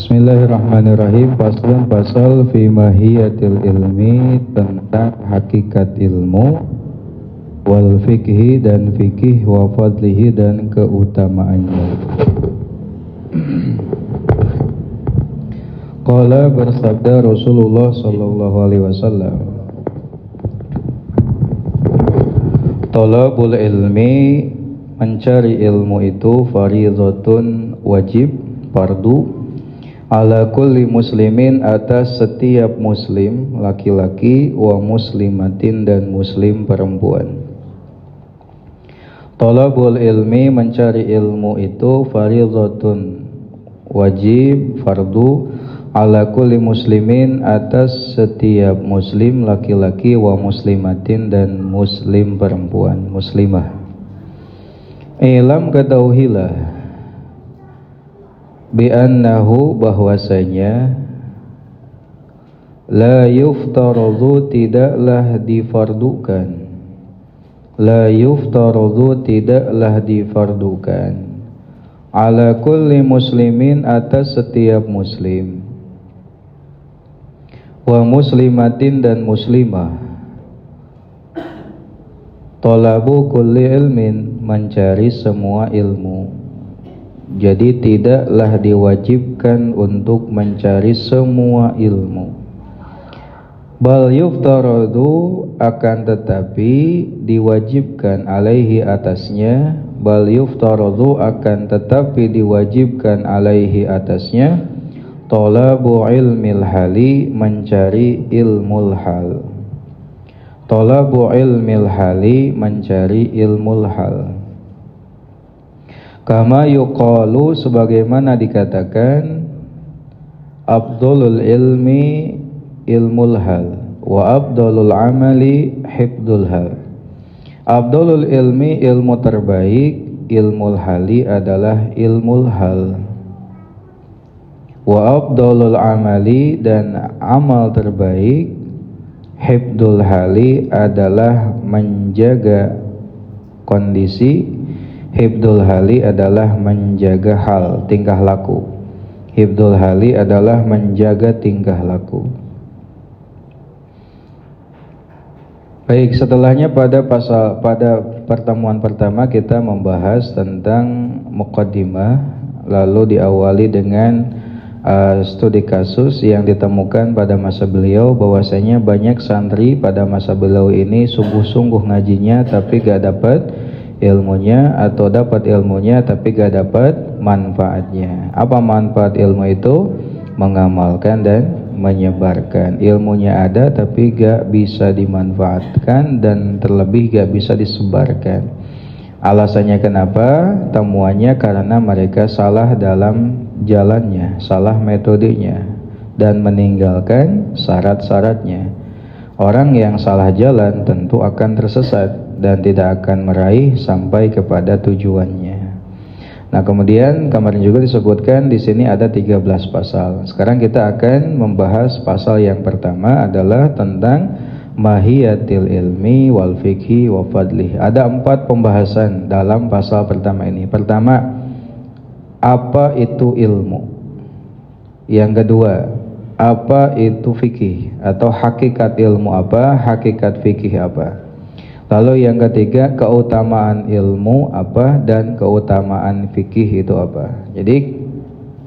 Bismillahirrahmanirrahim. Faslun pasal fi mahiyatil ilmi, tentang hakikat ilmu, wal fikhi dan fikih, wa fadlihi dan keutamaannya. Qala bersabda Rasulullah sallallahu alaihi wasallam, talabul ilmi, mencari ilmu itu fardhatun, wajib, fardu, ala kulli muslimin, atas setiap muslim laki-laki, wa muslimatin dan muslim perempuan. Talabul ilmi, mencari ilmu itu fardhatun, wajib, fardu, ala kulli muslimin, atas setiap muslim laki-laki, wa muslimatin dan muslim perempuan, muslimah. Ilam, ketahuilah, bi'annahu, bahwasanya, la yuftaradhu, tidaklah difardukan, la yuftaradhu, tidaklah difardukan, ala kulli muslimin, atas setiap muslim, wa muslimatin dan muslimah, talabu kulli ilmin, mencari semua ilmu. Jadi tidaklah diwajibkan untuk mencari semua ilmu. Bal yuftaradu, akan tetapi diwajibkan, alaihi, atasnya, bal yuftaradu, akan tetapi diwajibkan, alaihi, atasnya, talabu ilmil hali, mencari ilmul hal. Talabu ilmil hali, mencari ilmul hal. Kama yuqalu, sebagaimana dikatakan, afdalul ilmi ilmul hal, wa afdalul amali hifdzul hal. Afdalul ilmi, ilmu terbaik, ilmul hali adalah ilmul hal. Wa afdalul amali, dan amal terbaik, hifdzul hali adalah menjaga kondisi. Hifdzul hali adalah menjaga hal, tingkah laku. Hifdzul hali adalah menjaga tingkah laku. Baik, setelahnya pada pertemuan pertama kita membahas tentang muqaddimah, lalu diawali dengan studi kasus yang ditemukan pada masa beliau, bahwasanya banyak santri pada masa beliau ini sungguh-sungguh ngajinya tapi gak dapat ilmunya, atau dapat ilmunya tapi gak dapat manfaatnya. Apa manfaat ilmu itu? Mengamalkan dan menyebarkan. Ilmunya ada tapi gak bisa dimanfaatkan, dan terlebih gak bisa disebarkan. Alasannya kenapa? Temuannya karena mereka salah dalam jalannya, salah metodenya, dan meninggalkan syarat-syaratnya. Orang yang salah jalan tentu akan tersesat dan tidak akan meraih sampai kepada tujuannya. Nah, kemudian kemarin juga disebutkan di sini ada 13 pasal. Sekarang kita akan membahas pasal yang pertama, adalah tentang mahiyatil ilmi wal fikhi wa fadlih. Ada 4 pembahasan dalam pasal pertama ini. Pertama, apa itu ilmu? Yang kedua, apa itu fikih, atau hakikat ilmu apa, hakikat fikih apa. Lalu yang ketiga, keutamaan ilmu apa dan keutamaan fikih itu apa. Jadi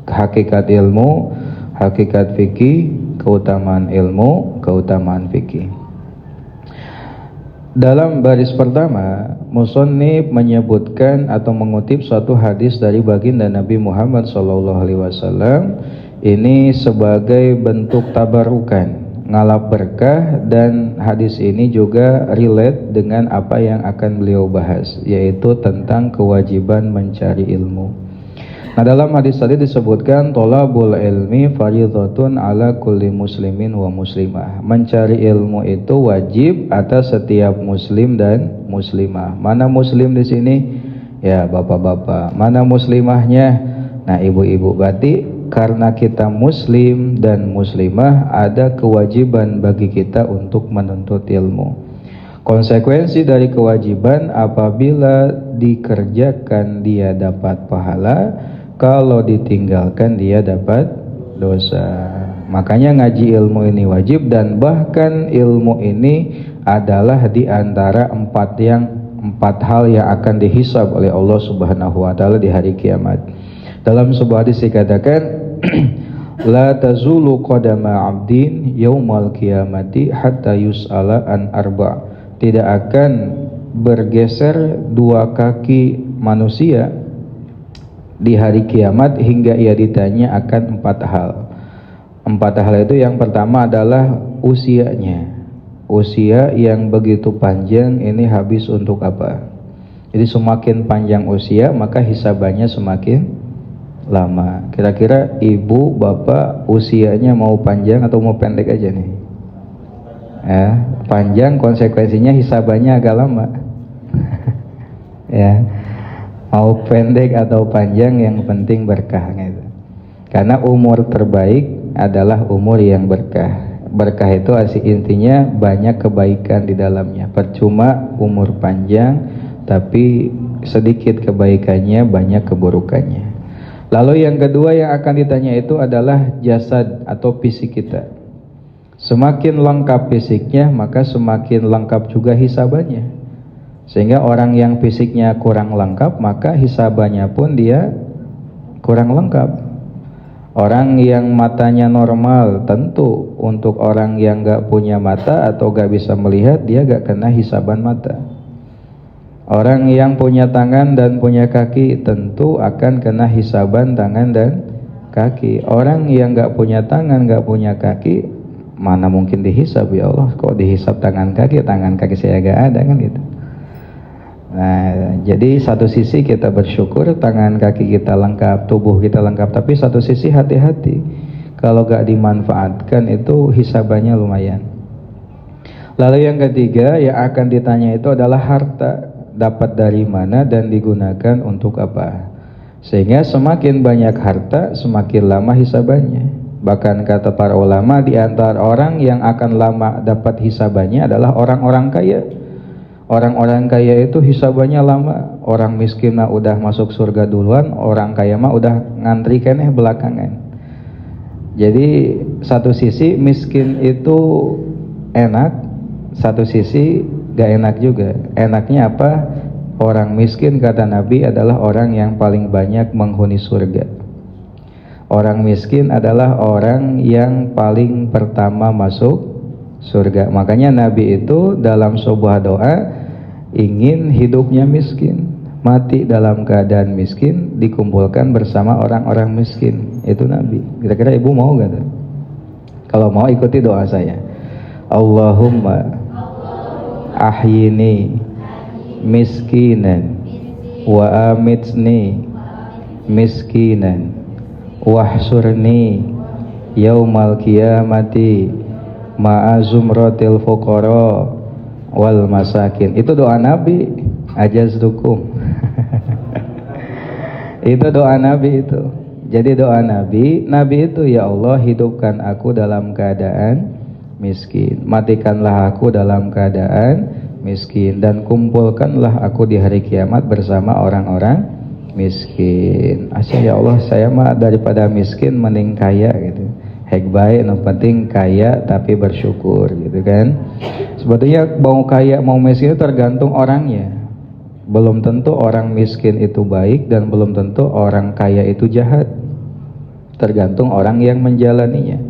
hakikat ilmu, hakikat fikih, keutamaan ilmu, keutamaan fikih. Dalam baris pertama, musannif menyebutkan atau mengutip suatu hadis dari baginda Nabi Muhammad SAW. Ini sebagai bentuk tabarukan, ngalap berkah, dan hadis ini juga relate dengan apa yang akan beliau bahas, yaitu tentang kewajiban mencari ilmu. Nah, dalam hadis tadi disebutkan thalabul ilmi fardhatun ala kulli muslimin wa muslimah. Mencari ilmu itu wajib atas setiap muslim dan muslimah. Mana muslim di sini? Ya, bapak-bapak. Mana muslimahnya? Nah, ibu-ibu. Berarti karena kita muslim dan muslimah, ada kewajiban bagi kita untuk menuntut ilmu. Konsekuensi dari kewajiban, apabila dikerjakan dia dapat pahala, kalau ditinggalkan dia dapat dosa. Makanya ngaji ilmu ini wajib, dan bahkan ilmu ini adalah di antara empat hal yang akan dihisab oleh Allah Subhanahu wa taala di hari kiamat. Dalam sebuah hadis dikatakan la tazulu qadama 'abdin yaumal qiyamati hatta yus'ala an arba'. Tidak akan bergeser dua kaki manusia di hari kiamat hingga ia ditanya akan empat hal. Empat hal itu yang pertama adalah usianya. Usia yang begitu panjang ini habis untuk apa? Jadi semakin panjang usia maka hisabannya semakin lama. Kira-kira ibu bapak usianya mau panjang atau mau pendek aja nih? Ya, panjang konsekuensinya hisabannya agak lama. Ya, mau pendek atau panjang yang penting berkah gitu. Karena umur terbaik adalah umur yang berkah. Berkah itu intinya banyak kebaikan di dalamnya. Percuma umur panjang tapi sedikit kebaikannya, banyak keburukannya. Lalu yang kedua yang akan ditanya itu adalah jasad atau fisik kita. Semakin lengkap fisiknya maka semakin lengkap juga hisabannya. Sehingga orang yang fisiknya kurang lengkap maka hisabannya pun dia kurang lengkap. Orang yang matanya normal, tentu untuk orang yang gak punya mata atau gak bisa melihat, dia gak kena hisaban mata. Orang yang punya tangan dan punya kaki tentu akan kena hisaban tangan dan kaki. Orang yang gak punya tangan, gak punya kaki, mana mungkin dihisab, ya Allah, kok dihisab tangan kaki saya gak ada kan gitu. Nah, jadi satu sisi kita bersyukur tangan kaki kita lengkap, tubuh kita lengkap, tapi satu sisi hati-hati kalau gak dimanfaatkan itu hisabannya lumayan. Lalu yang ketiga yang akan ditanya itu adalah harta, dapat dari mana dan digunakan untuk apa. Sehingga semakin banyak harta semakin lama hisabannya. Bahkan kata para ulama, di antara orang yang akan lama dapat hisabannya adalah orang-orang kaya. Orang-orang kaya itu hisabannya lama. Orang miskin mah udah masuk surga duluan, orang kaya mah udah ngantri keneh belakangan. Jadi satu sisi miskin itu enak, satu sisi gak enak juga. Enaknya apa? Orang miskin kata Nabi adalah orang yang paling banyak menghuni surga. Orang miskin adalah orang yang paling pertama masuk surga. Makanya Nabi itu dalam sebuah doa ingin hidupnya miskin, mati dalam keadaan miskin, dikumpulkan bersama orang-orang miskin. Itu Nabi. Kira-kira ibu mau gak tuh? Kalau mau ikuti doa saya. Allahumma ahyini miskinan wa amitni miskinan wahsurni yaumal qiyamati ma'azumratil fuqara wal masakin. Itu doa Nabi, ajazdukum. Itu doa Nabi itu. Jadi doa Nabi itu, ya Allah hidupkan aku dalam keadaan miskin, matikanlah aku dalam keadaan miskin, dan kumpulkanlah aku di hari kiamat bersama orang-orang miskin. Asya, ya Allah saya mah daripada miskin mending kaya gitu. Hek baik, yang penting kaya tapi bersyukur gitu kan. Sebetulnya mau kaya mau miskin itu tergantung orangnya. Belum tentu orang miskin itu baik dan belum tentu orang kaya itu jahat. Tergantung orang yang menjalaninya.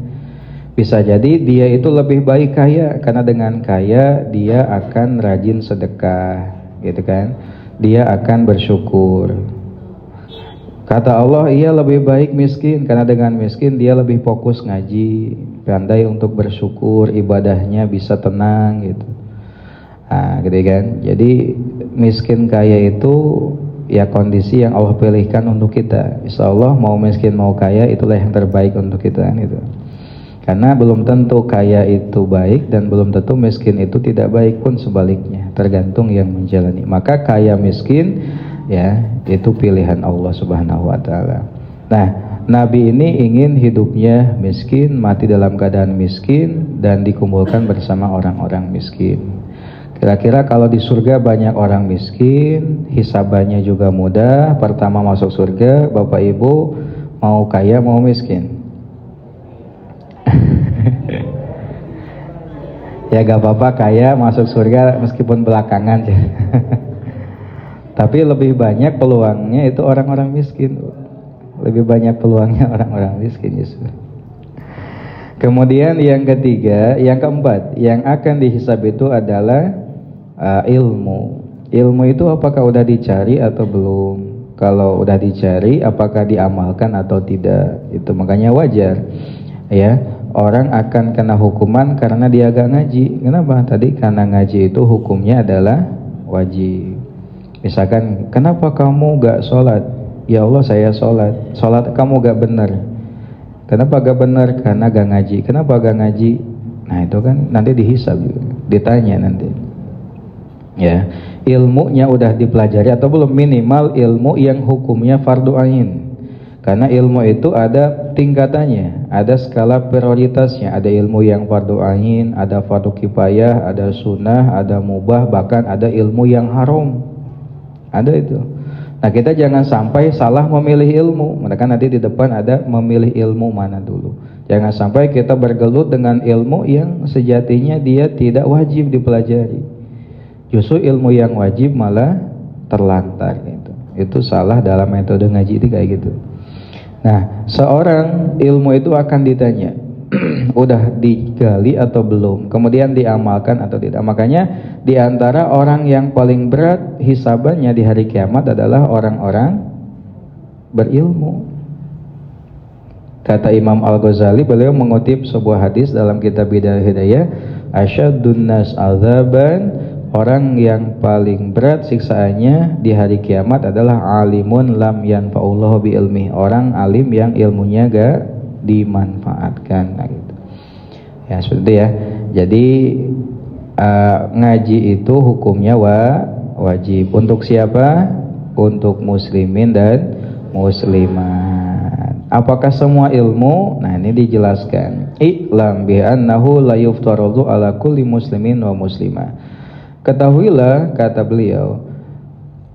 Bisa jadi dia itu lebih baik kaya karena dengan kaya dia akan rajin sedekah gitu kan. Dia akan bersyukur. Kata Allah, ia lebih baik miskin karena dengan miskin dia lebih fokus ngaji, pandai untuk bersyukur, ibadahnya bisa tenang gitu. Nah, gitu kan. Jadi miskin kaya itu ya kondisi yang Allah pilihkan untuk kita. Insya Allah mau miskin mau kaya itulah yang terbaik untuk kita gitu. Karena belum tentu kaya itu baik dan belum tentu miskin itu tidak baik, pun sebaliknya, tergantung yang menjalani. Maka kaya miskin ya itu pilihan Allah Subhanahu wa taala. Nah, Nabi ini ingin hidupnya miskin, mati dalam keadaan miskin, dan dikumpulkan bersama orang-orang miskin. Kira-kira kalau di surga banyak orang miskin, hisabannya juga mudah, pertama masuk surga, Bapak Ibu mau kaya mau miskin? Ya gak apa-apa kaya masuk surga meskipun belakangan ya. Tapi lebih banyak peluangnya itu orang-orang miskin. Lebih banyak peluangnya orang-orang miskin justru. Kemudian yang ketiga, yang keempat, yang akan dihisab itu adalah ilmu. Ilmu itu apakah udah dicari atau belum? Kalau udah dicari, apakah diamalkan atau tidak? Itu makanya wajar, ya. Orang akan kena hukuman karena dia gak ngaji. Kenapa? Tadi karena ngaji itu hukumnya adalah wajib. Misalkan, kenapa kamu gak sholat? Ya Allah saya sholat. Sholat kamu gak benar. Kenapa gak benar? Karena gak ngaji. Kenapa gak ngaji? Nah itu kan nanti dihisab juga, ditanya nanti. Ya, ilmunya udah dipelajari atau belum? Minimal ilmu yang hukumnya fardu ain. Karena ilmu itu ada tingkatannya, ada skala prioritasnya. Ada ilmu yang fardu ain, ada fardu kifayah, ada sunnah, ada mubah, bahkan ada ilmu yang haram. Ada itu. Nah kita jangan sampai salah memilih ilmu. Mereka nanti di depan ada memilih ilmu mana dulu. Jangan sampai kita bergelut dengan ilmu yang sejatinya dia tidak wajib dipelajari. Justru ilmu yang wajib malah terlantar gitu. Itu salah dalam metode ngaji itu kayak gitu. Nah, seorang ilmu itu akan ditanya, udah digali atau belum, kemudian diamalkan atau tidak. Makanya di antara orang yang paling berat hisabannya di hari kiamat adalah orang-orang berilmu. Kata Imam Al-Ghazali, beliau mengutip sebuah hadis dalam kitab Bidayah Hidayah, asyaddun nas azaban, orang yang paling berat siksaannya di hari kiamat adalah alimun lam yanfa'ullahu bi ilmi, orang alim yang ilmunya gak dimanfaatkan. Nah, gitu. Ya seperti itu ya. Jadi ngaji itu hukumnya wajib. Untuk siapa? Untuk muslimin dan muslimat. Apakah semua ilmu? Nah ini dijelaskan. I'lam bi annahu la yuftaradu ala kulli muslimin wa muslimah. Ketahuilah, kata beliau,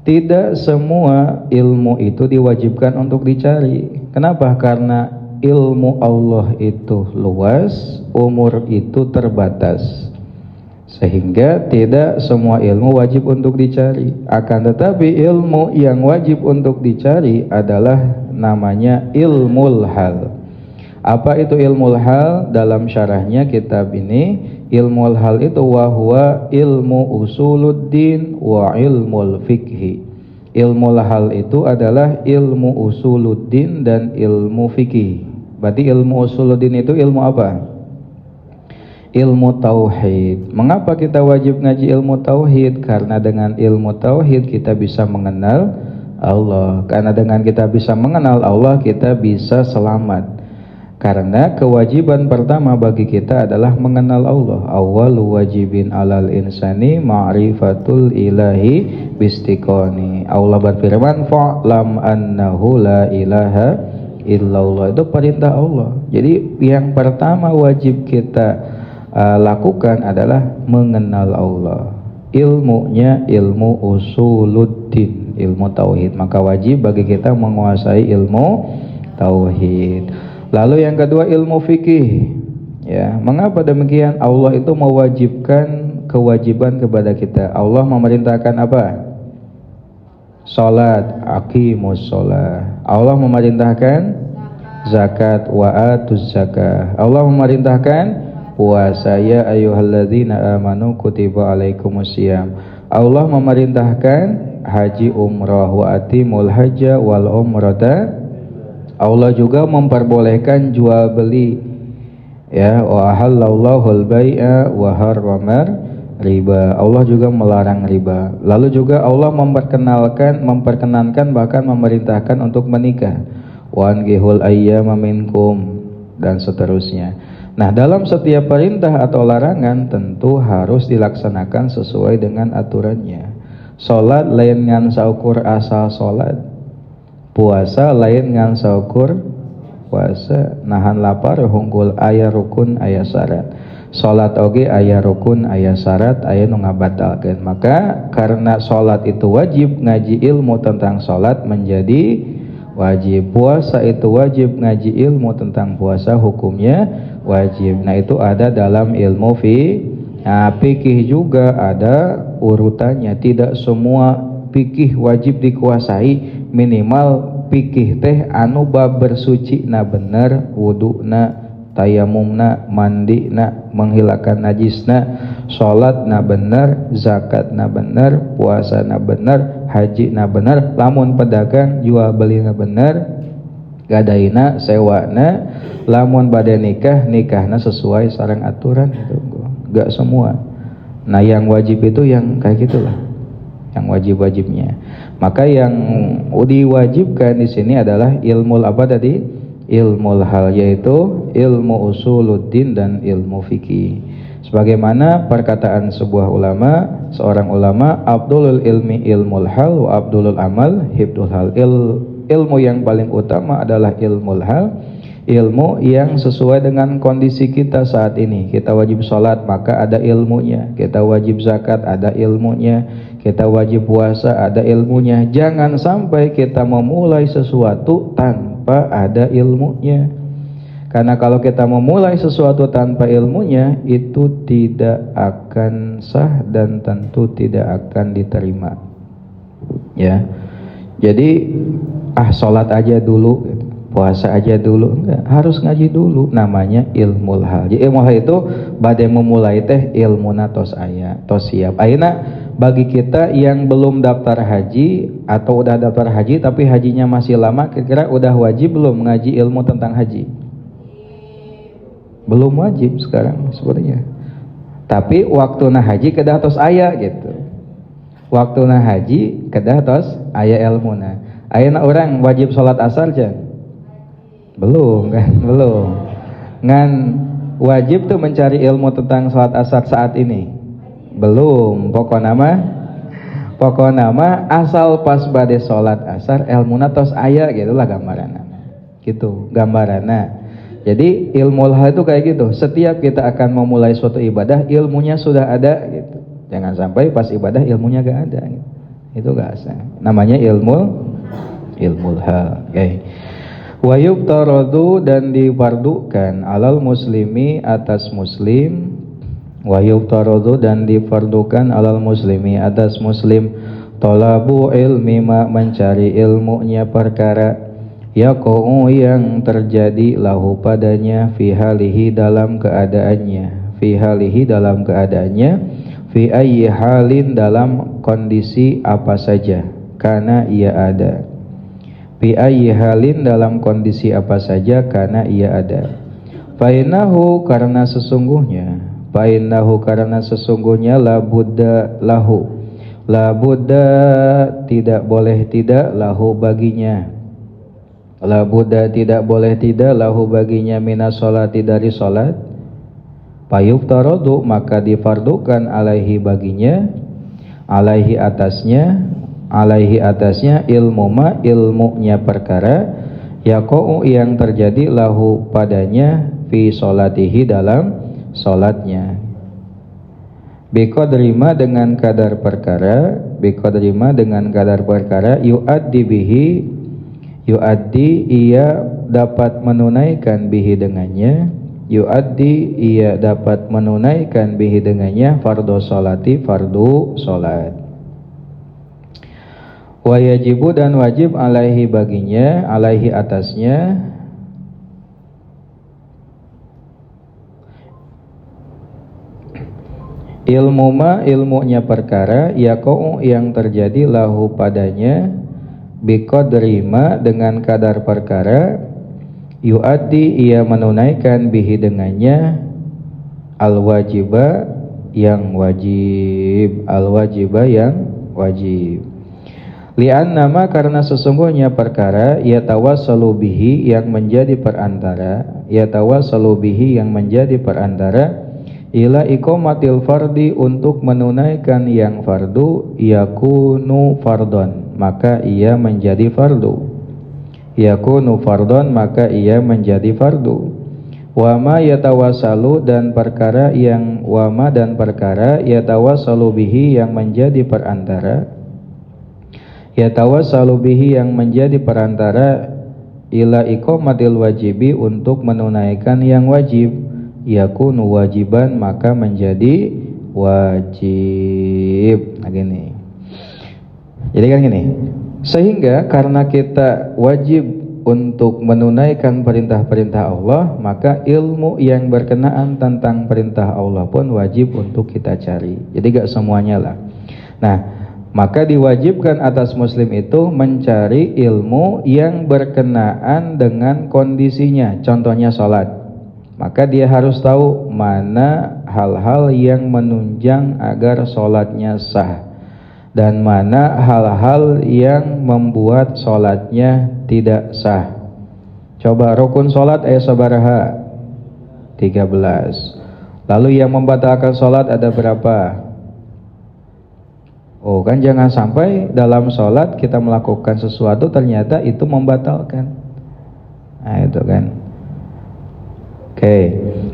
tidak semua ilmu itu diwajibkan untuk dicari. Kenapa? Karena ilmu Allah itu luas, umur itu terbatas, sehingga tidak semua ilmu wajib untuk dicari. Akan tetapi ilmu yang wajib untuk dicari adalah namanya ilmul hal. Apa itu ilmul hal? Dalam syarahnya kitab ini, ilmul hal itu wahwa ilmu usuluddin wa ilmul fikhi. Ilmul hal itu adalah ilmu usuluddin dan ilmu fikih. Berarti ilmu usuluddin itu ilmu apa? Ilmu tauhid. Mengapa kita wajib ngaji ilmu tauhid? Karena dengan ilmu tauhid kita bisa mengenal Allah. Karena dengan kita bisa mengenal Allah, kita bisa selamat. Karena kewajiban pertama bagi kita adalah mengenal Allah. Awwalu wajibin alal insani ma'rifatul ilahi bistiqoni. Allah berfirman, fa'lam annahu la ilaha illallah. Itu perintah Allah. Jadi yang pertama wajib kita lakukan adalah mengenal Allah. Ilmunya ilmu usuluddin, ilmu tauhid. Maka wajib bagi kita menguasai ilmu tauhid. Lalu yang kedua ilmu fikih. Ya, mengapa demikian? Allah itu mewajibkan kewajiban kepada kita. Allah memerintahkan apa? Salat, aqimus shalah. Allah memerintahkan zakat, wa atuz zakah. Allah memerintahkan puasa, ya ayyuhalladzina amanu kutiba alaikumusiyam. Allah memerintahkan haji umrah, wa atimul hajja wal umrata. Allah juga memperbolehkan jual beli, ya, wa halallahu al-bai'a wa harramar riba. Allah juga melarang riba. Lalu juga Allah memperkenankan bahkan memerintahkan untuk menikah, wa ankihul ayyama minkum, dan seterusnya. Nah, dalam setiap perintah atau larangan tentu harus dilaksanakan sesuai dengan aturannya. Salat lain ngan saukur asal salat, puasa lain ngan saukur puasa, nahan lapar hungkul aya rukun aya syarat. Salat oge aya rukun aya syarat aya nu ngabatalkeun. Maka karena salat itu wajib, ngaji ilmu tentang salat menjadi wajib. Puasa itu wajib, ngaji ilmu tentang puasa hukumnya wajib. Nah itu ada dalam ilmu Nah, fikih juga ada urutannya. Tidak semua fikih wajib dikuasai. Minimal fikih teh anu bab bersuci na bener, wuduna, tayamumna, mandina, menghilangkan najisna, sholat na bener, zakat na bener, puasa na bener, haji na bener. Lamun pedagang jual beli na bener, gadaina sewana. Lamun bade nikah, nikahna sesuai sareng aturan gitu. Gak semua. Nah, yang wajib itu yang kayak gitulah, yang wajib-wajibnya. Maka yang diwajibkan di sini adalah ilmu apa tadi? Ilmu hal, yaitu ilmu usuluddin dan ilmu fikih. Sebagaimana perkataan sebuah ulama, seorang ulama, Abdulul ilmi ilmul hal wa abdulul amal hibdul hal. Ilmu yang paling utama adalah ilmul hal, ilmu yang sesuai dengan kondisi kita saat ini. Kita wajib sholat, maka ada ilmunya. Kita wajib zakat, ada ilmunya. Kita wajib puasa, ada ilmunya. Jangan sampai kita memulai sesuatu tanpa ada ilmunya. Karena kalau kita memulai sesuatu tanpa ilmunya, itu tidak akan sah dan tentu tidak akan diterima. Ya, jadi sholat aja dulu, puasa aja dulu, enggak, harus ngaji dulu. Namanya ilmu hal. Jadi ilmu hal itu badai memulai teh ilmuna tos aya, tos siap. Ayeuna bagi kita yang belum daftar haji atau udah daftar haji tapi hajinya masih lama, kira-kira udah wajib belum ngaji ilmu tentang haji? Belum wajib sekarang sebenarnya. Tapi waktu na haji kedah tos aya gitu. Waktu na haji kedah tos aya ilmuna. Ayeuna orang wajib sholat asar can? Belum kan? Belum. Ngan wajib tuh mencari ilmu tentang sholat asar saat ini? Belum. Pokoknya mah asal pas bade sholat asar ilmuna tos aya gitulah gambaranna. Gitu gambaranna. Jadi ilmu hal itu kayak gitu. Setiap kita akan memulai suatu ibadah, ilmunya sudah ada gitu. Jangan sampai pas ibadah ilmunya gak ada gitu. Itu gak sah. Namanya ilmu hal. Okay. Wa yuftaradu, dan difardukan alal muslimi atas muslim. Wa yuftaradu, dan difardukan alal muslimi atas muslim. Talabu ilmi, mencari ilmunya perkara. Yaqa'u, yang terjadi lahu padanya, fi halihi, dalam keadaannya, fi halihi, dalam keadaannya, fi ayyi halin, dalam kondisi apa saja, karena ia ada, fi ayyi halin, dalam kondisi apa saja, karena ia ada. Fainahu, karena sesungguhnya, fainahu, karena sesungguhnya, la budda lahu, la budda, tidak boleh tidak, lahu baginya, la budda, tidak boleh tidak, lahu baginya, minas sholati, dari sholat. Fayuftaradu, maka difardukan, alaihi baginya, alaihi atasnya, alaihi atasnya, ilmu ma, ilmunya perkara, yaqa'u, yang terjadi, lahu padanya, fi sholatihi, dalam sholatnya. Biqadrima, dengan kadar perkara, biqadrima, dengan kadar perkara, yu'addi bihi, yu'addi, ia dapat menunaikan, bihi, dengannya, yu'addi, ia dapat menunaikan, bihi, dengannya, fardu sholati, fardu sholat. Wa yajibu, dan wajib, alaihi baginya, alaihi atasnya, ilmu ma, ilmunya perkara, yaqa'u, yang terjadi, lahu padanya, biqadrima, dengan kadar perkara, yu'addi, ia menunaikan, bihi, dengannya, al-wajiba, yang wajib, al-wajiba, yang wajib. Li'annama, karena sesungguhnya perkara, yatawassalu bihi, yang menjadi perantara, yatawassalu bihi, yang menjadi perantara, ila iqamatil fardi, untuk menunaikan yang fardu, yakunu fardon, maka ia menjadi fardu, yakunu fardon, maka ia menjadi fardu. Wama yatawassalu, dan perkara yang, wama, dan perkara, yatawassalu bihi, yang menjadi perantara, yatawassalu bihi, yang menjadi perantara, ila iqamatil wajibi, untuk menunaikan yang wajib, yakunu wajiban, maka menjadi wajib. Nah gini. Jadi kan gini, sehingga karena kita wajib untuk menunaikan perintah-perintah Allah, maka ilmu yang berkenaan tentang perintah Allah pun wajib untuk kita cari. Jadi gak semuanya lah. Nah, maka diwajibkan atas muslim itu mencari ilmu yang berkenaan dengan kondisinya. Contohnya sholat. Maka dia harus tahu mana hal-hal yang menunjang agar sholatnya sah, dan mana hal-hal yang membuat sholatnya tidak sah. Coba rukun sholat sabaraha? 13. Lalu yang membatalkan sholat ada berapa? Oh kan, jangan sampai dalam sholat kita melakukan sesuatu ternyata itu membatalkan. Nah itu kan. Oke.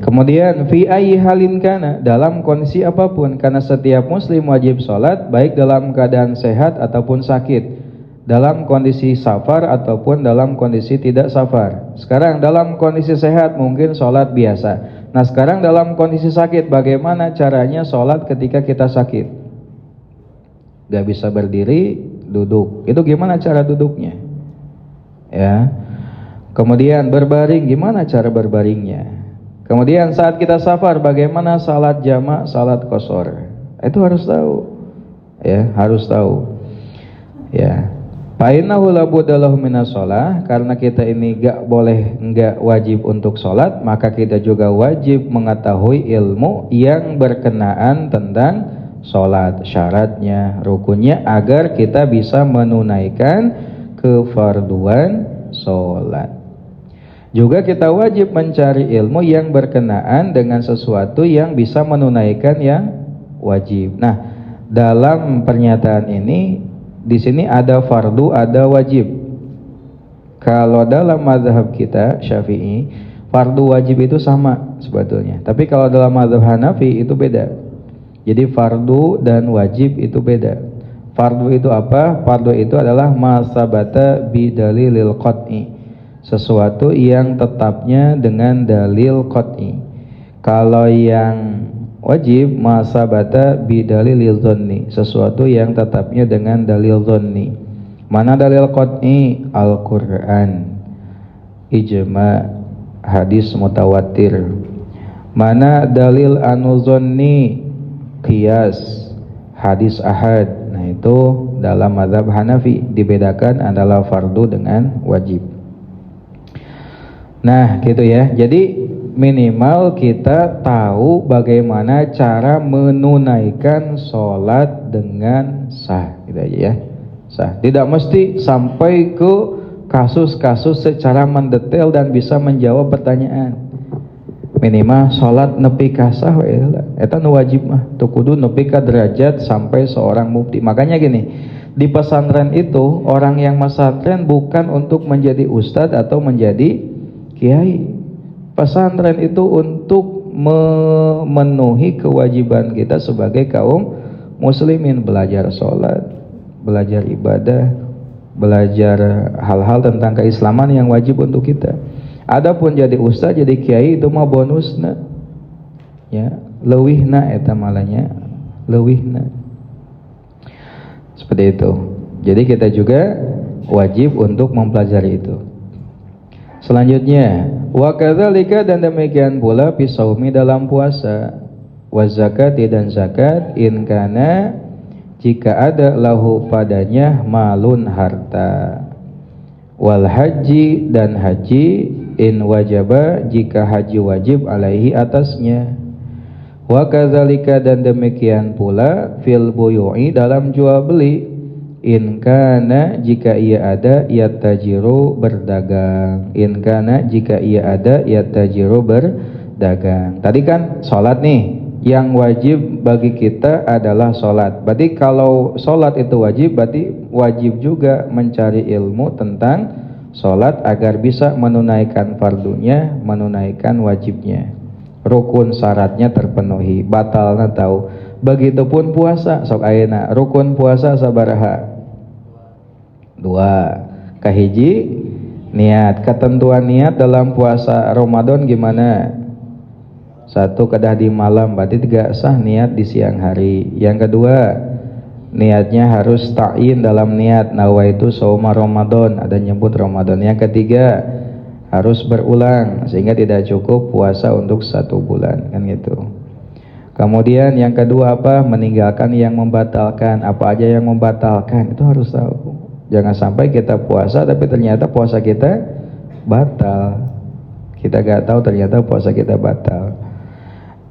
Kemudian fi ayyi halin kana, dalam kondisi apapun, karena setiap muslim wajib sholat baik dalam keadaan sehat ataupun sakit, dalam kondisi safar ataupun dalam kondisi tidak safar. Sekarang dalam kondisi sehat mungkin sholat biasa. Nah sekarang dalam kondisi sakit, bagaimana caranya sholat ketika kita sakit? Gak bisa berdiri, duduk. Itu gimana cara duduknya? Ya. Kemudian berbaring, gimana cara berbaringnya? Kemudian saat kita safar, bagaimana salat jamak, salat qashar? Itu harus tahu. Ya, harus tahu. Ya. Fa'innahu la budda lahu minas shalah, karena kita ini enggak wajib untuk sholat, maka kita juga wajib mengetahui ilmu yang berkenaan tentang sholat, syaratnya, rukunnya, agar kita bisa menunaikan kefarduan sholat. Juga kita wajib mencari ilmu yang berkenaan dengan sesuatu yang bisa menunaikan yang wajib. Nah, dalam pernyataan ini, di sini ada fardu, ada wajib. Kalau dalam mazhab kita Syafi'i, fardu wajib itu sama sebetulnya. Tapi kalau dalam mazhab Hanafi itu beda. Jadi fardu dan wajib itu beda. Fardu itu apa? Fardu itu adalah ma sabata bi dalilil qat'i, sesuatu yang tetapnya dengan dalil qat'i. Kalau yang wajib ma sabata bi dalilil dhanni, sesuatu yang tetapnya dengan dalil dhanni. Mana dalil qat'i? Al-Qur'an, ijma', hadis mutawatir. Mana dalil anu dhanni? Qiyas, hadis ahad. Nah itu dalam mazhab Hanafi dibedakan adalah fardu dengan wajib. Nah gitu ya. Jadi minimal kita tahu bagaimana cara menunaikan sholat dengan sah, gitu aja ya. Sah. Tidak mesti sampai ke kasus-kasus secara mendetail dan bisa menjawab pertanyaan. Minimal sholat nepi ka sah eta nu wajib mah teu kudu nepi ka derajat sampai seorang mufti. Makanya gini, di pesantren itu orang yang pesantren bukan untuk menjadi ustadz atau menjadi kiai. Pesantren itu untuk memenuhi kewajiban kita sebagai kaum muslimin, belajar sholat, belajar ibadah, belajar hal-hal tentang keislaman yang wajib untuk kita. Adapun jadi ustaz, jadi kiai itu mah bonusna, ya, leuwihna eta malahnya, leuwihna. Seperti itu. Jadi kita juga wajib untuk mempelajari itu. Selanjutnya, wa kadzalika, dan demikian pula fi shaumi, dalam puasa, wa zakati, dan zakat, in kana, jika ada lahu padanya malun, harta, wal haji, dan haji, in wajaba, jika haji wajib, alaihi, atasnya. Wa kadzalika, dan demikian pula fil buyu'i, dalam jual beli, in kana, jika ia ada, yattajiru, berdagang. In kana, jika ia ada, yattajiru, berdagang. Tadi kan sholat nih, yang wajib bagi kita adalah sholat. Berarti kalau sholat itu wajib, berarti wajib juga mencari ilmu tentang sholat agar bisa menunaikan fardunya, menunaikan wajibnya, rukun syaratnya terpenuhi, batalna tahu. Begitupun puasa, sok ayeuna rukun puasa sabaraha? 2. Kahiji niat. Ketentuan niat dalam puasa Ramadan gimana? Satu, kedah di malam, berarti tidak sah niat di siang hari. Yang kedua, niatnya harus ta'yin dalam niat, nawaitu shauma Ramadan, ada nyebut Ramadan. Yang ketiga, harus berulang sehingga tidak cukup puasa untuk 1 bulan, kan gitu. Kemudian yang kedua apa? Meninggalkan yang membatalkan. Apa aja yang membatalkan itu harus tahu. Jangan sampai kita puasa tapi ternyata puasa kita batal. Kita gak tahu ternyata puasa kita batal.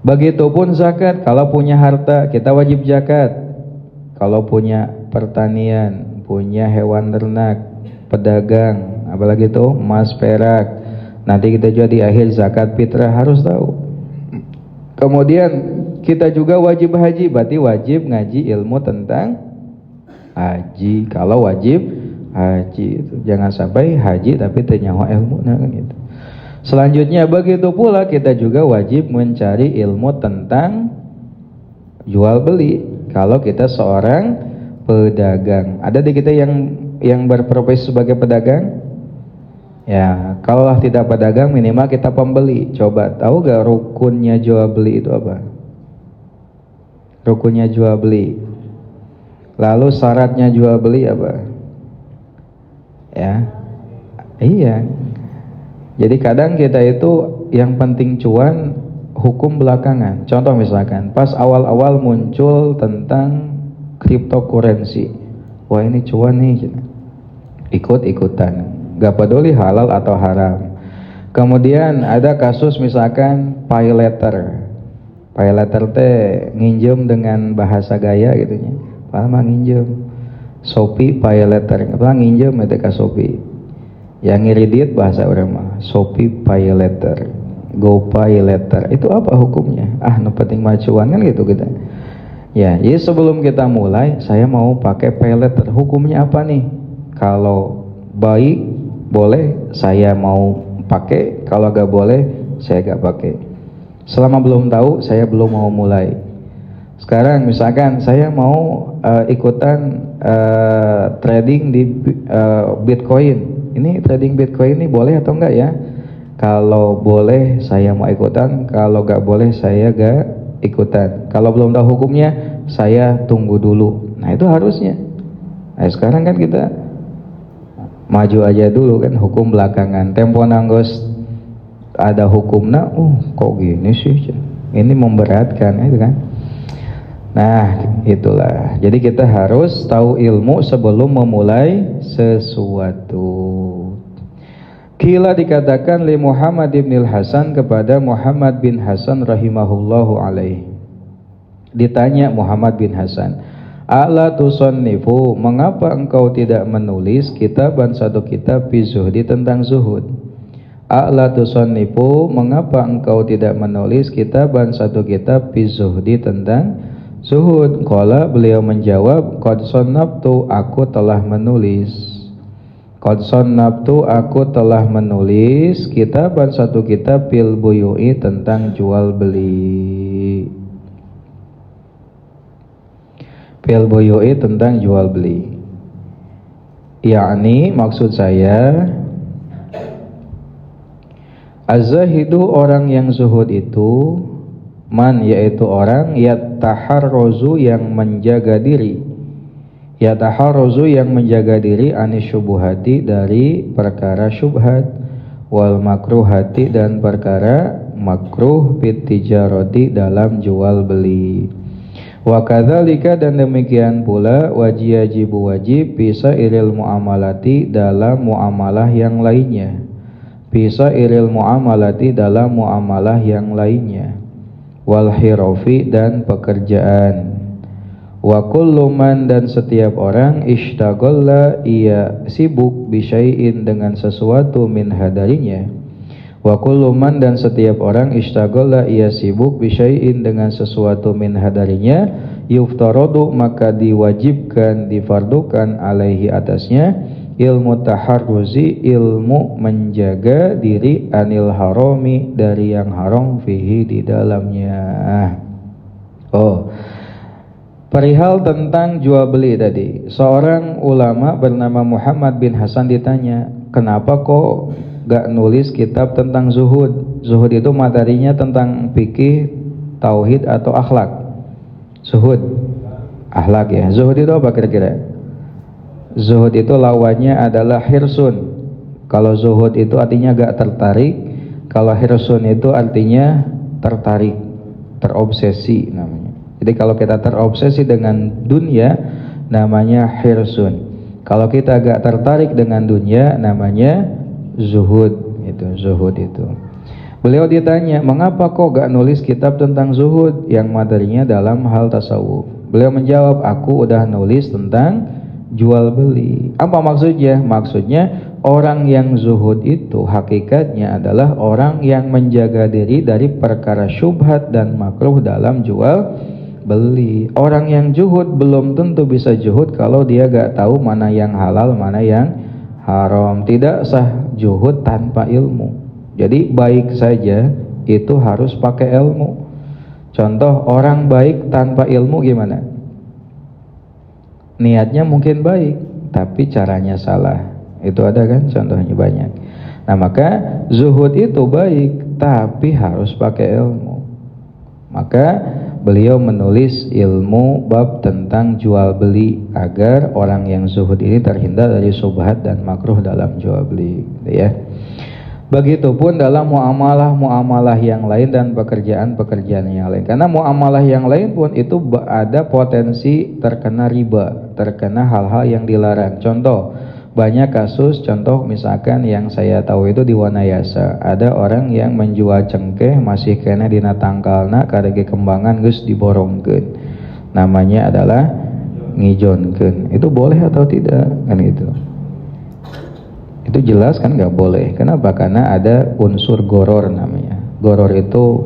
Begitupun zakat. Kalau punya harta kita wajib zakat. Kalau punya pertanian, punya hewan ternak, pedagang, apalagi itu emas perak, nanti kita jual di akhir zakat fitrah, harus tahu. Kemudian kita juga wajib haji, berarti wajib ngaji ilmu tentang haji. Kalau wajib haji itu jangan sampai haji tapi ternyawa ilmu, nah kan gitu. Selanjutnya begitu pula kita juga wajib mencari ilmu tentang jual beli. Kalau kita seorang pedagang, ada di kita yang berprofesi sebagai pedagang. Ya, kalau tidak pedagang minimal kita pembeli. Coba tahu gak rukunnya jual beli itu apa? Rukunnya jual beli. Lalu syaratnya jual beli apa? Ya, iya. Jadi kadang kita itu yang penting cuan, hukum belakangan. Contoh misalkan, pas awal-awal muncul tentang cryptocurrency, wah ini cuan nih, ikut-ikutan. Gak peduli halal atau haram. Kemudian ada kasus misalkan pay letter. Pay letter teh nginjem dengan bahasa gaya gitu nya. Padahal mah nginjem. Shopee pay letter. Padahal nginjem eta ka Shopee. Yang ngiridit bahasa urang mah Shopee pay letter. Go pay letter. Itu apa hukumnya? Ah, nu penting macuan kan gitu kita. Ya, jadi sebelum kita mulai, saya mau pakai pay letter. Hukumnya apa nih? Kalau baik boleh, saya mau pakai. Kalau gak boleh, saya gak pakai. Selama belum tahu, saya belum mau mulai. Sekarang misalkan saya mau ikutan trading di Bitcoin. Ini trading Bitcoin ini boleh atau enggak ya? Kalau boleh, saya mau ikutan. Kalau gak boleh, saya gak ikutan. Kalau belum tahu hukumnya, saya tunggu dulu. Nah itu harusnya. Nah sekarang kan kita maju aja dulu kan, hukum belakangan. Tempo nanggos ada hukumnya, kok gini sih, ini memberatkan itu kan. Nah itulah, jadi kita harus tahu ilmu sebelum memulai sesuatu. Kila dikatakan li Muhammad bin Hasan kepada Muhammad bin Hasan rahimahullahu alaih. Ditanya Muhammad bin Hasan, A'la tusannifu, mengapa engkau tidak menulis kitaban satu kitab fi zuhdi tentang zuhud? A'la tusannifu, mengapa engkau tidak menulis kitaban satu kitab fi zuhdi tentang zuhud? Qala, beliau menjawab, qad sannabtu, aku telah menulis. Qad sannabtu, aku telah menulis kitaban satu kitab fil buyu'i tentang jual beli. Fil buyu'i tentang jual beli. Yakni maksud saya az-zahidu, orang yang zuhud itu, man yaitu orang yataharrozu yang menjaga diri, yataharrozu yang menjaga diri anisyubuhati dari perkara syubhat, wal makruhati dan perkara makruh fit tijarati dalam jual beli. Wa kadzalika, dan demikian pula wajibu wajib bisa iril muamalati dalam muamalah yang lainnya, bisa iril muamalati dalam muamalah yang lainnya, wal hirofi dan pekerjaan, wa kullu man dan setiap orang ishtagalla ia sibuk bisyai'in dengan sesuatu min hadarinya, wa kullu man dan setiap orang ishtagalla ia sibuk bisyai'in dengan sesuatu min hadarinya, yuftaradu maka diwajibkan, difardukan alaihi atasnya, ilmu taharruzi, ilmu menjaga diri, anil harami dari yang haram, fihi di dalamnya. Perihal tentang jual beli tadi, seorang ulama bernama Muhammad bin Hasan ditanya, kenapa kok gak nulis kitab tentang zuhud? Zuhud itu materinya tentang fikih, tauhid atau akhlak? Zuhud akhlak ya. Zuhud itu apa kira-kira? Zuhud itu lawannya adalah hirsun. Kalau zuhud itu artinya gak tertarik, kalau hirsun itu artinya tertarik, terobsesi namanya. Jadi kalau kita terobsesi dengan dunia namanya hirsun. Kalau kita gak tertarik dengan dunia namanya zuhud. Itu zuhud itu. Beliau ditanya, mengapa kok gak nulis kitab tentang zuhud yang materinya dalam hal tasawuf? Beliau menjawab, aku udah nulis tentang jual beli. Apa maksudnya? Maksudnya orang yang zuhud itu hakikatnya adalah orang yang menjaga diri dari perkara syubhat dan makruh dalam jual beli. Orang yang zuhud belum tentu bisa zuhud kalau dia gak tahu mana yang halal, mana yang haram. Tidak sah zuhud tanpa ilmu. Jadi baik saja itu harus pakai ilmu. Contoh orang baik tanpa ilmu gimana? Niatnya mungkin baik, tapi caranya salah. Itu ada kan contohnya banyak. Nah maka zuhud itu baik, tapi harus pakai ilmu. Maka beliau menulis ilmu bab tentang jual beli agar orang yang zuhud ini terhindar dari subhat dan makruh dalam jual beli, ya. Begitupun dalam muamalah yang lain dan pekerjaan yang lain. Karena muamalah yang lain pun itu ada potensi terkena riba, terkena hal-hal yang dilarang. Contoh, banyak kasus, contoh misalkan yang saya tahu itu di Wanayasa, ada orang yang menjual cengkeh masih kena dina tangkalna karege kembangan geus diborongkeun. Namanya adalah ngijonkeun. Itu boleh atau tidak? Kan itu. Itu jelas kan nggak boleh. Kenapa? Karena ada unsur goror namanya. Goror itu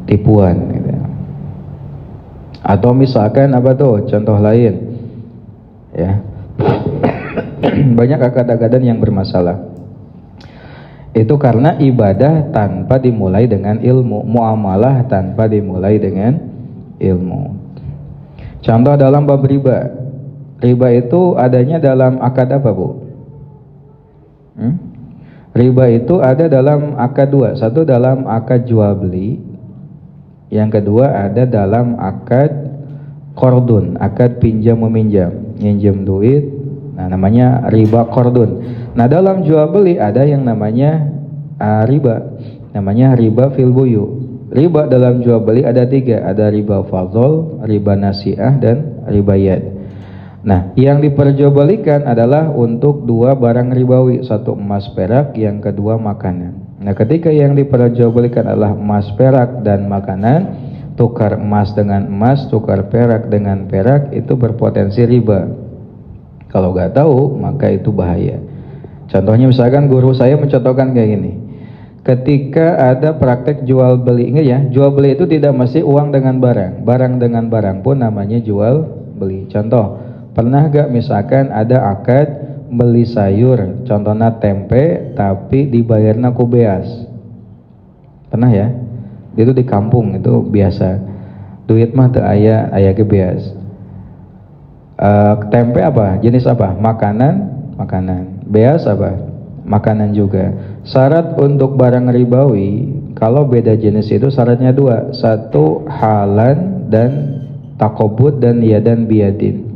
tipuan gitu. Atau misalkan apa tuh? Contoh lain, ya. Banyak akad-akadan yang bermasalah. Itu karena ibadah tanpa dimulai dengan ilmu, muamalah tanpa dimulai dengan ilmu. Contoh dalam bab riba. Riba itu adanya dalam akad apa, Bu? Riba itu ada dalam akad dua. Satu dalam akad jual beli, yang kedua ada dalam akad qardun, akad pinjam meminjam, minjem duit. Nah, namanya riba qardun. Nah, dalam jual beli ada yang namanya riba. Namanya riba fil buyu. Riba dalam jual beli ada tiga, ada riba fadl, riba nasiah, dan riba yad. Nah, yang diperjualbelikan adalah untuk dua barang ribawi, satu emas perak, yang kedua makanan. Nah, ketika yang diperjualbelikan adalah emas perak dan makanan, tukar emas dengan emas, tukar perak dengan perak, itu berpotensi riba. Kalau nggak tahu, maka itu bahaya. Contohnya misalkan guru saya mencontohkan kayak gini. Ketika ada praktek jual beli, ingat ya, jual beli itu tidak mesti uang dengan barang, barang dengan barang pun namanya jual beli. Contoh, pernah gak misalkan ada akad beli sayur, contohnya tempe, tapi dibayarnya ku beas? Pernah ya? Itu di kampung itu biasa. Duit mah teu aya ke beas. Tempe apa? Jenis apa? Makanan. Beas apa? Makanan juga. Syarat untuk barang ribawi, kalau beda jenis itu syaratnya dua. Satu, halan dan takobut dan yadan biyadin.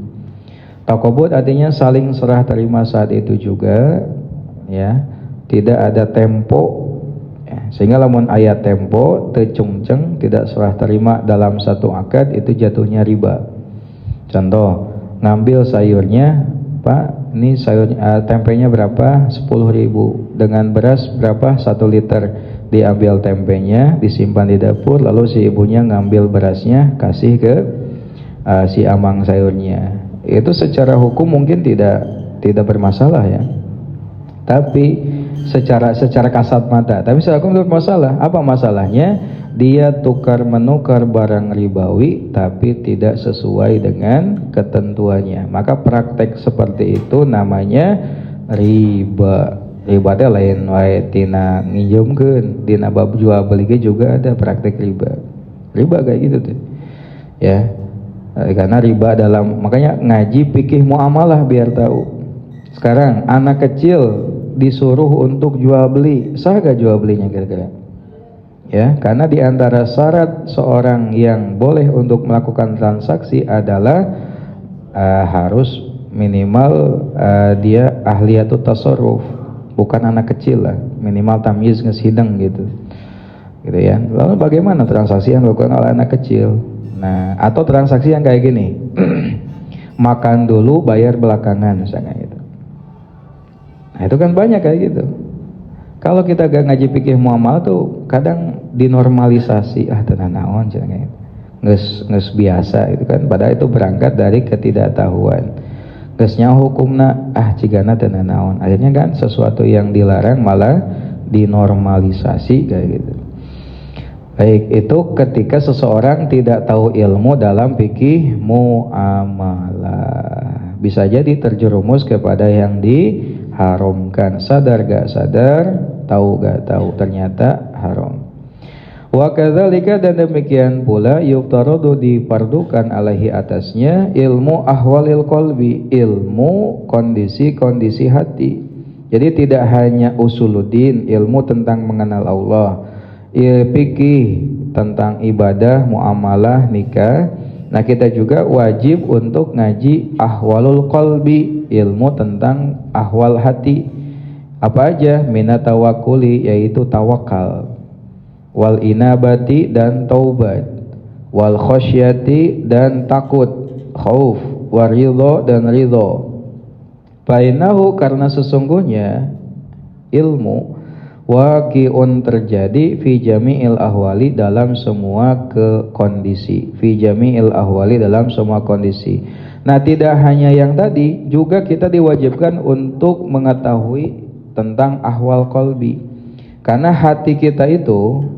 Takobut artinya saling serah terima saat itu juga, ya, tidak ada tempo, ya. Sehingga lamun ayat tempo tecungceng, tidak serah terima dalam satu akad, itu jatuhnya riba. Contoh, ngambil sayurnya, Pak, ini sayurnya, tempenya berapa? 10.000. Dengan beras berapa? 1 liter. Diambil tempenya, disimpan di dapur, lalu si ibunya ngambil berasnya, kasih ke si amang sayurnya. Itu secara hukum mungkin tidak bermasalah ya. Tapi secara kasat mata, tapi secara hukum bermasalah. Apa masalahnya? Dia tukar menukar barang ribawi tapi tidak sesuai dengan ketentuannya. Maka praktek seperti itu namanya riba. Riba teh lain wae tina nginjemkeun, dina bab jual beli juga ada praktek riba. Riba kayak gitu tuh. Ya. Karena riba makanya ngaji fikih muamalah biar tahu. Sekarang anak kecil disuruh untuk jual beli, sah gak jual belinya kira-kira? Ya, karena di antara syarat seorang yang boleh untuk melakukan transaksi adalah harus minimal dia ahliyatut tasarruf, bukan anak kecil lah, minimal tamyiz ngesideng gitu ya. Lalu bagaimana transaksi yang dilakukan oleh anak kecil? Nah, atau transaksi yang kayak gini, makan dulu bayar belakangan misalnya gitu. Nah itu kan banyak kayak gitu. Kalau kita gak ngaji fikih muamalah tuh kadang dinormalisasi, tenan naon jangan nges biasa itu kan, padahal itu berangkat dari ketidaktahuan. Gesnya hukumna cigana tenan naon, akhirnya kan sesuatu yang dilarang malah dinormalisasi kayak gitu. Baik, itu ketika seseorang tidak tahu ilmu dalam fikih muamalah, bisa jadi terjerumus kepada yang diharamkan, sadar gak sadar, tahu gak tahu, ternyata haram. Wa kadzalika, dan demikian pula yuftaradu, dipardukan alaihi atasnya ilmu ahwalil qalbi, ilmu kondisi-kondisi hati. Jadi tidak hanya usuluddin, ilmu tentang mengenal Allah, fikih tentang ibadah, muamalah, nikah. Nah kita juga wajib untuk ngaji ahwalul qalbi, ilmu tentang ahwal hati. Apa aja? Minat tawakkuli, yaitu tawakal, wal inabati, dan taubat, wal khosyati, dan takut, khauf, wal ridho, dan ridho. Fainahu, karena sesungguhnya ilmu waqi'un, terjadi, fi jami'il ahwali, dalam semua kondisi, fi jami'il ahwali, dalam semua kondisi. Nah tidak hanya yang tadi, juga kita diwajibkan untuk mengetahui tentang ahwal qalbi, karena hati kita itu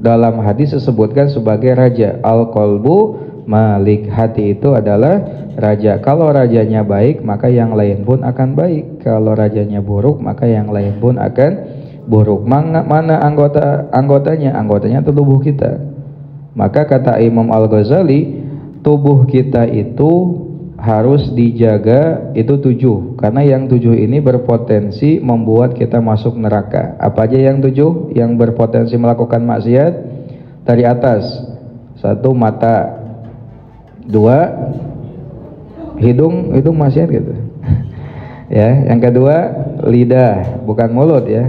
dalam hadis disebutkan sebagai raja. Al-qalbu malik, hati itu adalah raja. Kalau rajanya baik maka yang lain pun akan baik, kalau rajanya buruk maka yang lain pun akan buruk. Mana anggotanya? Anggotanya itu tubuh kita. Maka kata Imam Al-Ghazali, tubuh kita itu harus dijaga, itu 7, karena yang 7 ini berpotensi membuat kita masuk neraka. Apa aja yang 7 yang berpotensi melakukan maksiat? Dari atas, 1 mata, 2 hidung maksiat gitu ya. Yang kedua lidah, bukan mulut ya,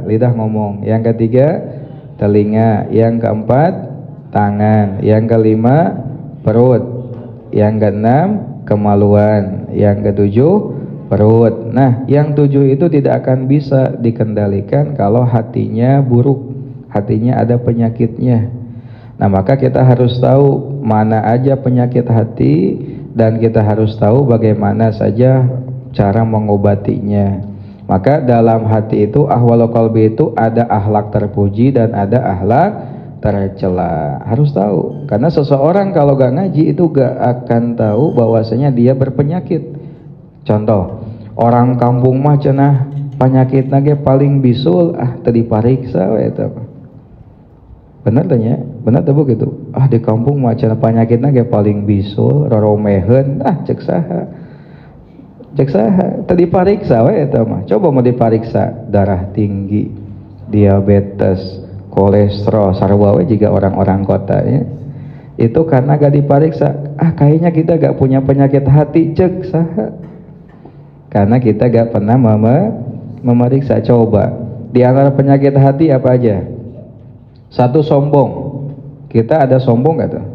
lidah ngomong. Yang ketiga telinga. Yang keempat tangan. Yang kelima perut. Yang keenam kemaluan. Yang ketujuh perut. Nah yang 7 itu tidak akan bisa dikendalikan kalau hatinya buruk, hatinya ada penyakitnya. Nah maka kita harus tahu mana aja penyakit hati, dan kita harus tahu bagaimana saja cara mengobatinya. Maka dalam hati itu, ahwalul qalbi itu, ada akhlak terpuji dan ada akhlak tercela. Harus tahu, karena seseorang kalau gak ngaji itu gak akan tahu bahwasanya dia berpenyakit. Contoh, orang kampung mah cenah penyakit nage paling bisul, tadi pariksa itu. Benar tanya, benar tak begitu? Di kampung mah cenah penyakit nage paling bisul, roromehen, cek saha, tadi pariksa itu mah. Coba mau dipariksa darah tinggi, diabetes, kolesterol, sarwa juga orang-orang kota ya. Itu karena gak dipariksa. Kayaknya kita gak punya penyakit hati, cek saha. Karena kita gak pernah memeriksa. Coba di antara penyakit hati apa aja? 1, sombong. Kita ada sombong gak tuh?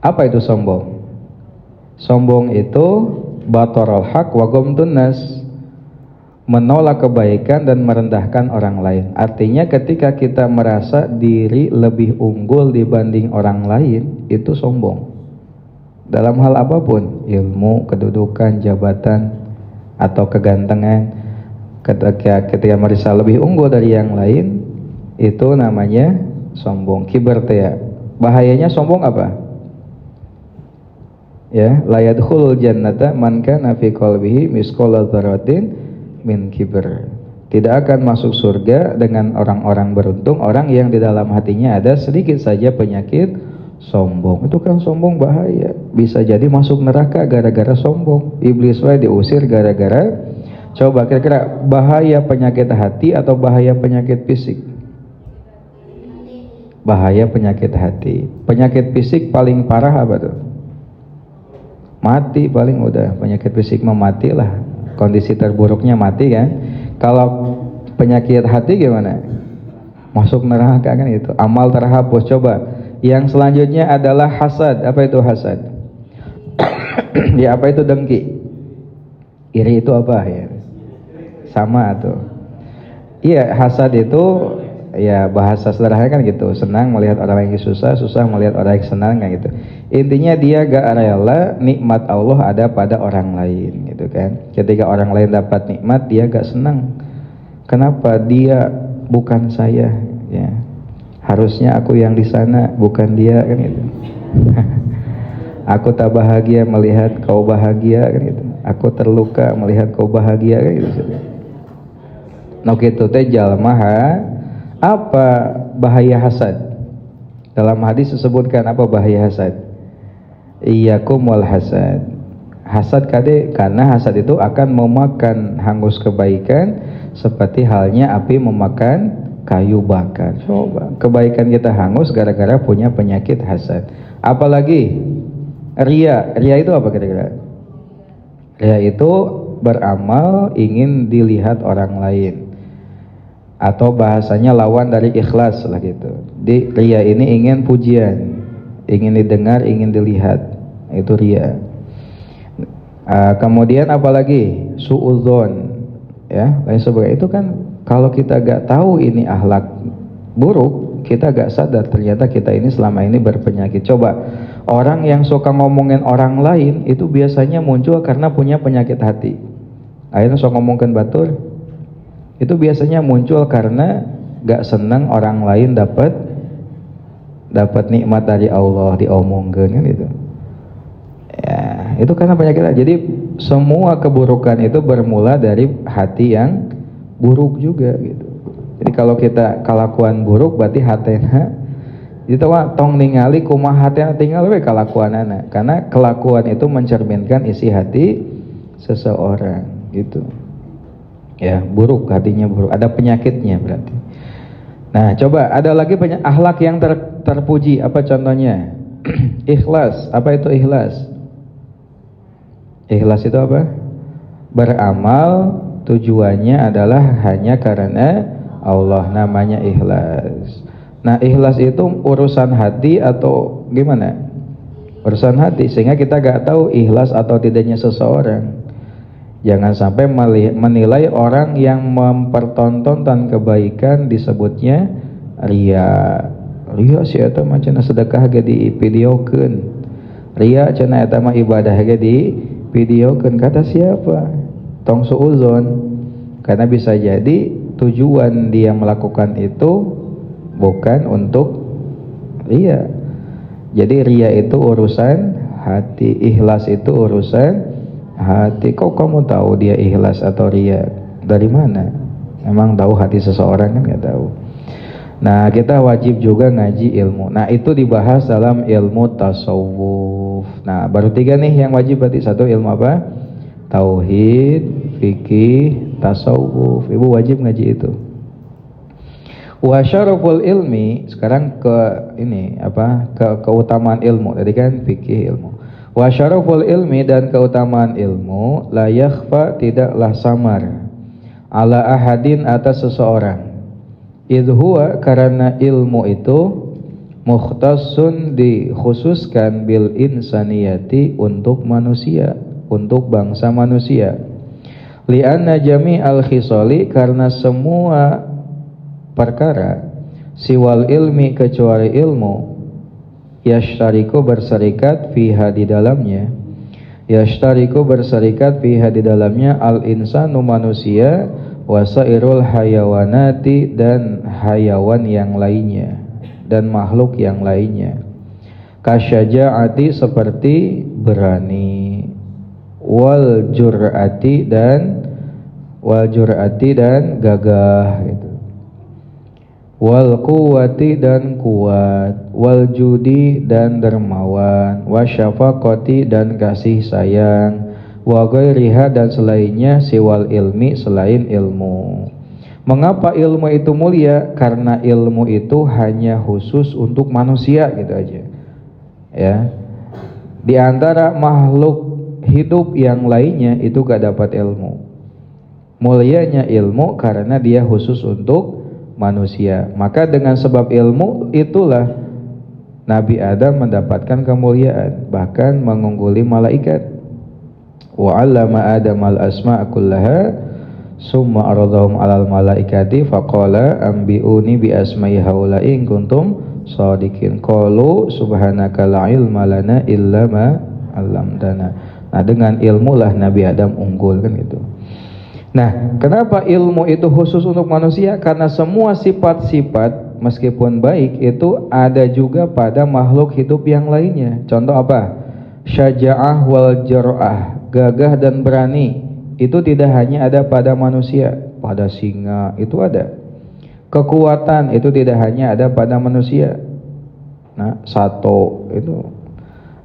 Apa itu sombong? Sombong itu batarul haq wa ghamtun nas, menolak kebaikan dan merendahkan orang lain. Artinya ketika kita merasa diri lebih unggul dibanding orang lain, itu sombong. Dalam hal apapun, ilmu, kedudukan, jabatan, atau kegantengan. Ketika merasa lebih unggul dari yang lain, itu namanya sombong. Kibar ya. Bahayanya sombong apa? Ya, la yadkhulul jannata man kana fi qalbihi misqala dzarratin min kibr. Tidak akan masuk surga dengan orang-orang beruntung orang yang di dalam hatinya ada sedikit saja penyakit sombong. Itu kan sombong bahaya. Bisa jadi masuk neraka gara-gara sombong. Iblis wae diusir gara-gara Coba kira-kira bahaya penyakit hati atau bahaya penyakit fisik? Bahaya penyakit hati. Penyakit fisik paling parah apa tuh? Mati paling udah. Penyakit fisik mati lah. Kondisi terburuknya mati kan. Kalau penyakit hati gimana? Masuk neraka kan itu. Amal terhapus. Coba. Yang selanjutnya adalah hasad. Apa itu hasad? Ya, apa itu dengki? Iri itu apa ya? Sama tuh. Iya, hasad itu ya bahasa sederhana kan gitu. Senang melihat orang yang susah, susah melihat orang yang senang kan gitu. Intinya dia gak rela nikmat Allah ada pada orang lain gitu kan. Ketika orang lain dapat nikmat, dia gak senang. Kenapa? Dia bukan saya ya. Harusnya aku yang di sana, bukan dia kan gitu. Aku tak bahagia melihat kau bahagia kan gitu. Aku terluka melihat kau bahagia kan gitu. No gitu teh jalmaha apa bahaya hasad? Dalam hadis disebutkan apa bahaya hasad? Iyyakum wal hasad. Hasad kade karena hasad itu akan memakan hangus kebaikan seperti halnya api memakan kayu bakar. Coba kebaikan kita hangus gara-gara punya penyakit hasad. Apalagi ria. Ria itu apa kira-kira? Ria itu beramal ingin dilihat orang lain. Atau bahasanya lawan dari ikhlas lah gitu. Di ria ini ingin pujian, ingin didengar, ingin dilihat, itu ria. Kemudian apalagi suudzon, ya, lain sebagainya. Itu kan kalau kita gak tahu ini akhlak buruk, kita gak sadar ternyata kita ini selama ini berpenyakit. Coba orang yang suka ngomongin orang lain itu biasanya muncul karena punya penyakit hati. Akhirnya suka ngomongin batur. Itu biasanya muncul karena gak senang orang lain dapat nikmat dari Allah diomongkan kan itu. Ya, itu karena penyakit. Jadi semua keburukan itu bermula dari hati yang buruk juga gitu. Jadi kalau kita kelakuan buruk berarti hatena itu tong ningali kumaha hatena tinggal we kelakuanana. Karena kelakuan itu mencerminkan isi hati seseorang gitu. Ya, buruk, hatinya buruk, ada penyakitnya berarti. Nah, coba ada lagi akhlak yang terpuji, apa contohnya? Ikhlas. Apa itu ikhlas? Ikhlas itu apa? Beramal tujuannya adalah hanya karena Allah, namanya ikhlas. Nah, ikhlas itu urusan hati atau gimana? Urusan hati, sehingga kita gak tahu ikhlas atau tidaknya seseorang. Jangan sampai menilai orang yang mempertontonkan kebaikan disebutnya ria. Ria sih eta mah cenah sedekah ge divideokeun. Ria cenah eta mah ibadah ge divideokeun. Kata siapa? Tong suudzon. Karena bisa jadi tujuan dia melakukan itu bukan untuk ria. Jadi ria itu urusan hati, ikhlas itu urusan hati. Kok kamu tahu dia ikhlas atau ria? Dari mana? Emang tahu hati seseorang kan nggak tahu. Nah, kita wajib juga ngaji ilmu. Nah, itu dibahas dalam ilmu tasawuf. Nah, baru 3 nih yang wajib berarti. 1 ilmu apa? Tauhid, fikih, tasawuf. Ibu wajib ngaji itu. Wa syaraful ilmi, sekarang ke ini apa? Ke keutamaan ilmu. Tadi kan fikih ilmu. Wa syaraful ilmi, dan keutamaan ilmu, la yakhfa, tidaklah samar, ala ahadin, atas seseorang. Idh huwa, karena ilmu itu mukhtassun, dikhususkan, bil insaniyati, untuk manusia, untuk bangsa manusia. Lianna jami'al khisali, karena semua perkara, siwal ilmi, kecuali ilmu, yashtariku, berserikat, fiha, di dalamnya. Yashtariku, berserikat, fiha, di dalamnya, al insanu, manusia, wasairul hayawanati, dan hayawan yang lainnya, dan makhluk yang lainnya. Kasyaja'ati, seperti berani, wal jur'ati, dan gagah gitu. Wal quwwati, dan kuat, wal judi, dan dermawan, wasyafaqati, dan kasih sayang, wa ghairiha dan selainnya siwal ilmi selain ilmu. Mengapa ilmu itu mulia? Karena ilmu itu hanya khusus untuk manusia gitu aja. Ya. Di antara makhluk hidup yang lainnya itu gak dapat ilmu. Mulianya ilmu karena dia khusus untuk manusia. Maka dengan sebab ilmu itulah Nabi Adam mendapatkan kemuliaan, bahkan mengungguli malaikat. Wa 'allama Adam al-asma'a kullaha summa aradahum 'alal malaikati faqala anbi'uni bi asma'i haula'i in kuntum shadiqin. Qalu subhanaka la ilma lana illa ma 'allamtana. Nah, dengan ilmu lah Nabi Adam unggul kan gitu. Nah, kenapa ilmu itu khusus untuk manusia? Karena semua sifat-sifat meskipun baik itu ada juga pada makhluk hidup yang lainnya. Contoh apa? Syaja'ah wal jar'ah, gagah dan berani. Itu tidak hanya ada pada manusia, pada singa itu ada. Kekuatan itu tidak hanya ada pada manusia. Nah, sato itu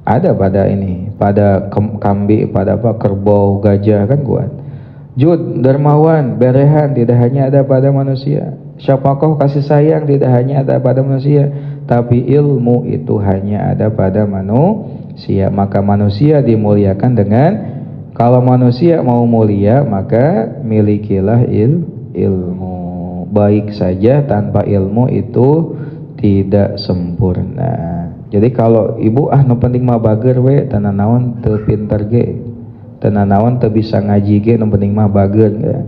ada pada ini, pada kambing, pada apa? Kerbau, gajah kan kuat. Jud, dermawan, berehan tidak hanya ada pada manusia. Syafaqah, kasih sayang tidak hanya ada pada manusia, tapi ilmu itu hanya ada pada manusia. Maka manusia dimuliakan dengan, kalau manusia mau mulia maka milikilah ilmu. Baik saja tanpa ilmu itu tidak sempurna. Jadi kalau ibu nu penting mah bager we, tenan naon teu pinter ge, tenan naon teu bisa ngaji ge, nu penting mah bager ya.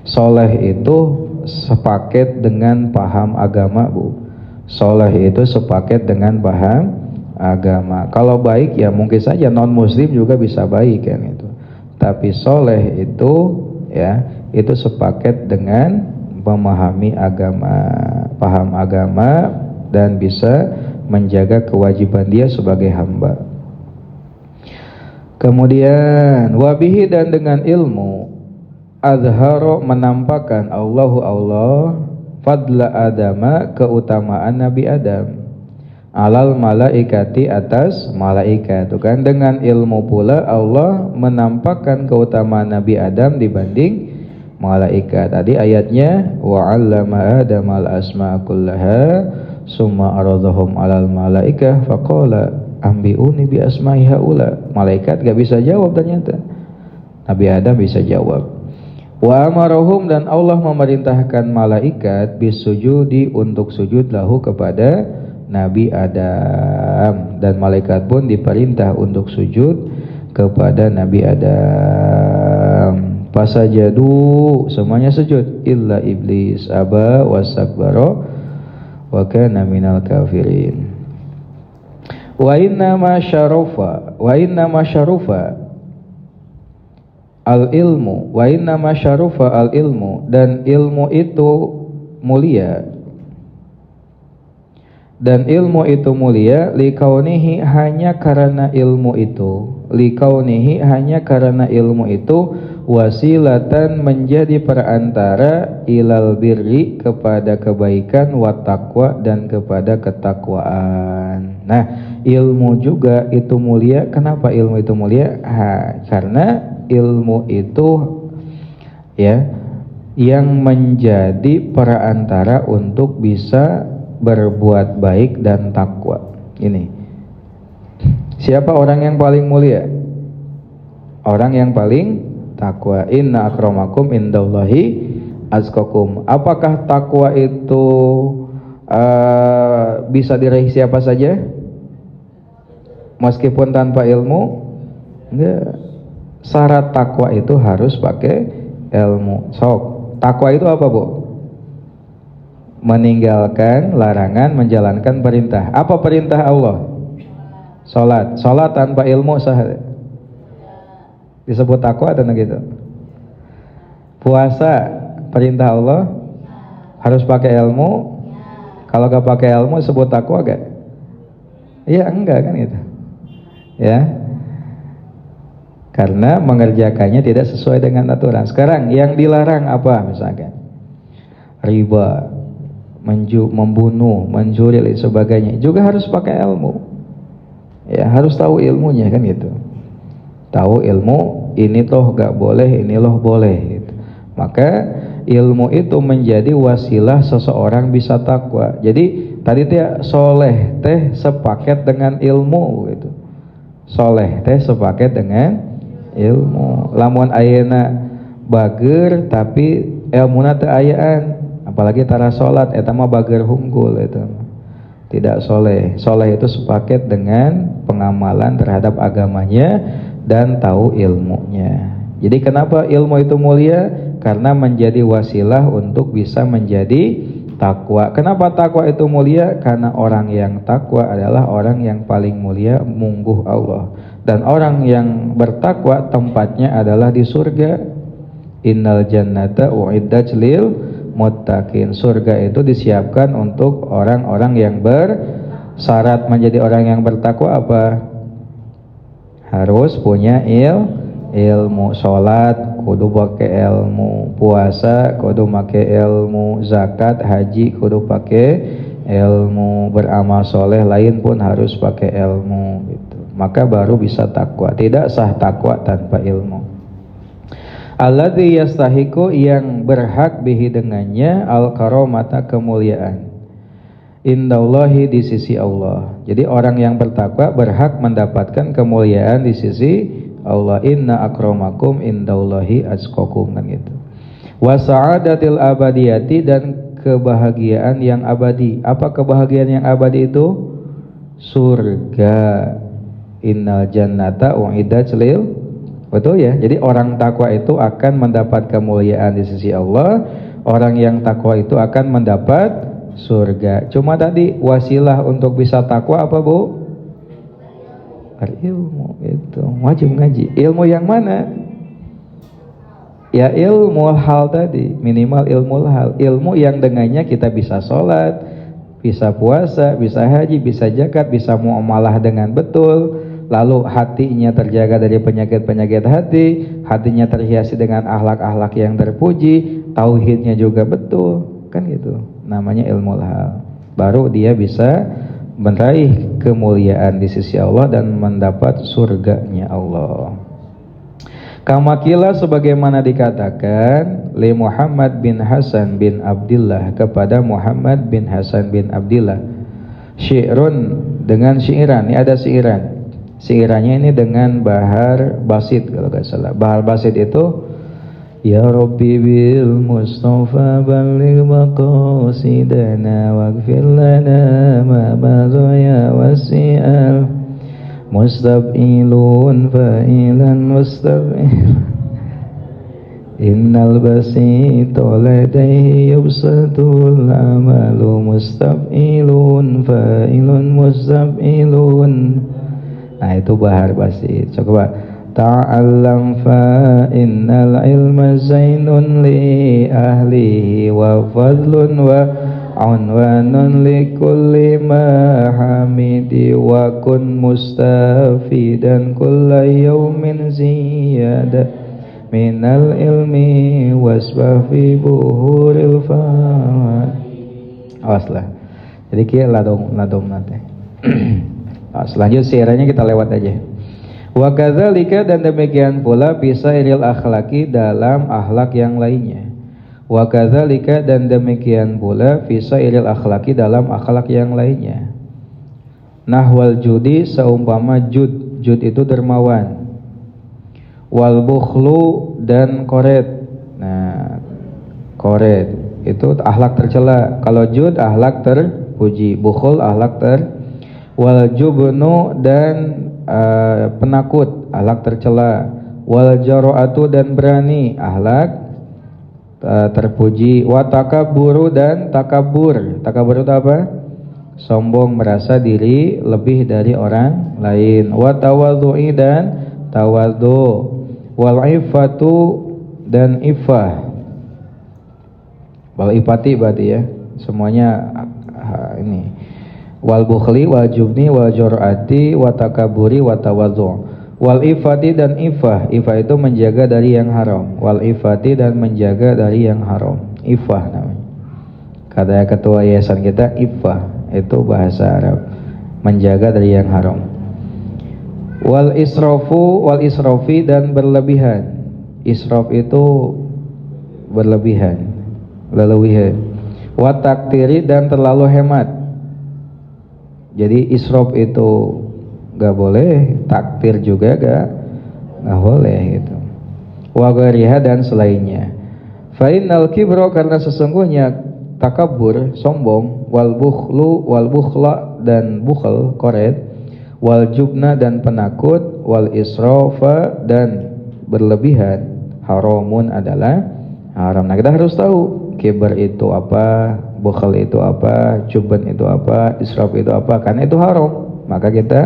Soleh itu sepaket dengan paham agama, Bu. Soleh itu sepaket dengan paham agama. Kalau baik ya mungkin saja non muslim juga bisa baik kan itu. Tapi soleh itu ya itu sepaket dengan memahami agama, paham agama dan bisa menjaga kewajiban dia sebagai hamba. Kemudian wabihi dan dengan ilmu azharo menampakkan Allah fadla Adama keutamaan Nabi Adam alal malaikati atas malaikat. Itu kan dengan ilmu pula Allah menampakkan keutamaan Nabi Adam dibanding malaikat. Tadi ayatnya wa 'allama Adama al-asma'a kullaha summa aradahum 'alal malaikah faqala ambiuni bi asma'i haula. Malaikat gak bisa jawab ternyata. Nabi Adam bisa jawab. Wa amarahum dan Allah memerintahkan malaikat bisujudi untuk sujud lahu kepada Nabi Adam, dan malaikat pun diperintah untuk sujud kepada Nabi Adam. Fasajadu, semuanya sujud illa iblis aba wastakbara wa kana minal kafirin. Wa inna ma syarufa al ilmu, wa inna ma syarufa al ilmu, dan ilmu itu mulia, dan ilmu itu mulia likaunihi hanya karena ilmu itu, likaunihi hanya karena ilmu itu wasilatan menjadi perantara ilal birri kepada kebaikan wa taqwa dan kepada ketakwaan. Nah, ilmu juga itu mulia. Kenapa ilmu itu mulia? Karena ilmu itu ya yang menjadi perantara untuk bisa berbuat baik dan takwa. Ini siapa orang yang paling mulia? Orang yang paling takwa. Inna akramakum indallahi azqakum. Apakah takwa itu bisa diraih siapa saja meskipun tanpa ilmu? Enggak. Syarat takwa itu harus pakai ilmu. Sok, takwa itu apa, Bu? Meninggalkan larangan, menjalankan perintah. Apa perintah Allah? Salat. Salat tanpa ilmu sah disebut takwa atau gitu? Puasa perintah Allah harus pakai ilmu. Kalau gak pakai ilmu disebut takwa gak? Iya enggak kan gitu. Ya. Karena mengerjakannya tidak sesuai dengan aturan. Sekarang yang dilarang apa misalkan? Riba, membunuh, mencuri dan sebagainya. Juga harus pakai ilmu. Ya, harus tahu ilmunya kan gitu. Tahu ilmu ini toh gak boleh, ini loh boleh gitu. Maka ilmu itu menjadi wasilah seseorang bisa takwa. Jadi tadi teh soleh teh sepaket dengan ilmu gitu. Soleh teh sepaket dengan ilmu. Lamun ayeuna bager tapi ilmuna teu ayaan, apalagi tara salat eta mah bager hunggul eta. Tidak soleh. Soleh itu sepaket dengan pengamalan terhadap agamanya dan tahu ilmunya. Jadi kenapa ilmu itu mulia? Karena menjadi wasilah untuk bisa menjadi takwa. Kenapa takwa itu mulia? Karena orang yang takwa adalah orang yang paling mulia mungguh Allah. Dan orang yang bertakwa tempatnya adalah di surga. Innal jannata u'iddat lil muttaqin. Surga itu disiapkan untuk orang-orang yang bersyarat menjadi orang yang bertakwa apa? Harus punya ilmu. Salat kudu pakai ilmu, puasa kudu pakai ilmu, zakat, haji kudu pakai ilmu, beramal soleh lain pun harus pakai ilmu gitu. Maka baru bisa takwa. Tidak sah takwa tanpa ilmu. Alladzi yastahiqu, yang berhak bihi dengannya, al-karamata, kemuliaan, indallahi, di sisi Allah. Jadi orang yang bertakwa berhak mendapatkan kemuliaan di sisi Allah. Inna akramakum indallahi atqakum, kan gitu. Wa sa'adatil abadiyati, dan kebahagiaan yang abadi. Apa kebahagiaan yang abadi itu? Surga. Innal jannata u'iddat lil. Betul ya? Jadi orang takwa itu akan mendapat kemuliaan di sisi Allah. Orang yang takwa itu akan mendapat surga. Cuma tadi wasilah untuk bisa takwa apa, Bu? Ilmu itu. Wajib ngaji. Ilmu yang mana? Ya ilmu hal tadi. Minimal ilmu hal. Ilmu yang dengannya kita bisa sholat, bisa puasa, bisa haji, bisa zakat, bisa muamalah dengan betul. Lalu hatinya terjaga dari penyakit-penyakit hati, hatinya terhiasi dengan akhlak-akhlak yang terpuji, tauhidnya juga betul, kan gitu. Namanya ilmu hal. Baru dia bisa meraih kemuliaan di sisi Allah dan mendapat surganya Allah. Kamakila, sebagaimana dikatakan li Muhammad bin Hasan bin Abdillah, kepada Muhammad bin Hasan bin Abdillah, syi'run, dengan syiiran. Ini ada syiiran. Syiirannya ini dengan bahar basit kalau gak salah. Bahar basit itu, ya Rabbi bil Mustafa balligh maqasidana waghfir lana ma madha wasi'al mustab'ilun fa'ilan mustab'il innal basita ladaihi yubsatul amalu mustab'ilun fa'ilun mustab'ilun. Nah itu bahar basit. Coba ta'allam fa innal ilma zainun li ahlihi wa fadlun wa unwanun li kulli mahamidi wa kun mustafidan kulla yawmin ziyada minal ilmi wasbah fi buhuril fa'ad. Awaslah. Jadi kia ladong nanti. Selanjutnya syiarnya kita lewat aja. Wa kadzalika, dan demikian pula bisa iril akhlaki, dalam akhlak yang lainnya. Wa kadzalika, dan demikian pula bisa iril akhlaki, dalam akhlak yang lainnya. Nahwal judi, seumpama jud. Jud itu dermawan. Wal bukhlu, dan koret. Nah, koret itu akhlak tercela. Kalau jud akhlak terpuji, bukhul akhlak wal jubnu, dan penakut, akhlak tercela. Wal jara'atu, dan berani, akhlak terpuji. Wa takabburu, dan takabur. Takabur itu apa? Sombong, merasa diri lebih dari orang lain. Wa tawadhu'i, dan tawadhu. Wal iffatu, dan iffah. Wal ifati berarti ya, semuanya ini. Wal bukhli, wal jubni, wal jur'ati, wa takaburi, wa tawadhu. Wal ifati, dan ifah. Ifah itu menjaga dari yang haram. Wal ifati, dan menjaga dari yang haram. Ifah namanya. Kata ketua yayasan kita, ifah itu bahasa Arab, menjaga dari yang haram. Wal israfi dan berlebihan. Israf itu berlebihan, leluwihan. Wa taktiri dan terlalu hemat. Jadi israf itu gak boleh, taktir juga gak boleh gitu. Wa ghariha dan selainnya. Fa innal kibra karena sesungguhnya takabur, sombong, wal bukhla dan bukhl, koret, wal jubna dan penakut, wal israfa dan berlebihan, haramun adalah haram. Nah, kita harus tahu kibar itu apa, bukhl itu apa, juban itu apa, israf itu apa, karena itu haram. Maka kita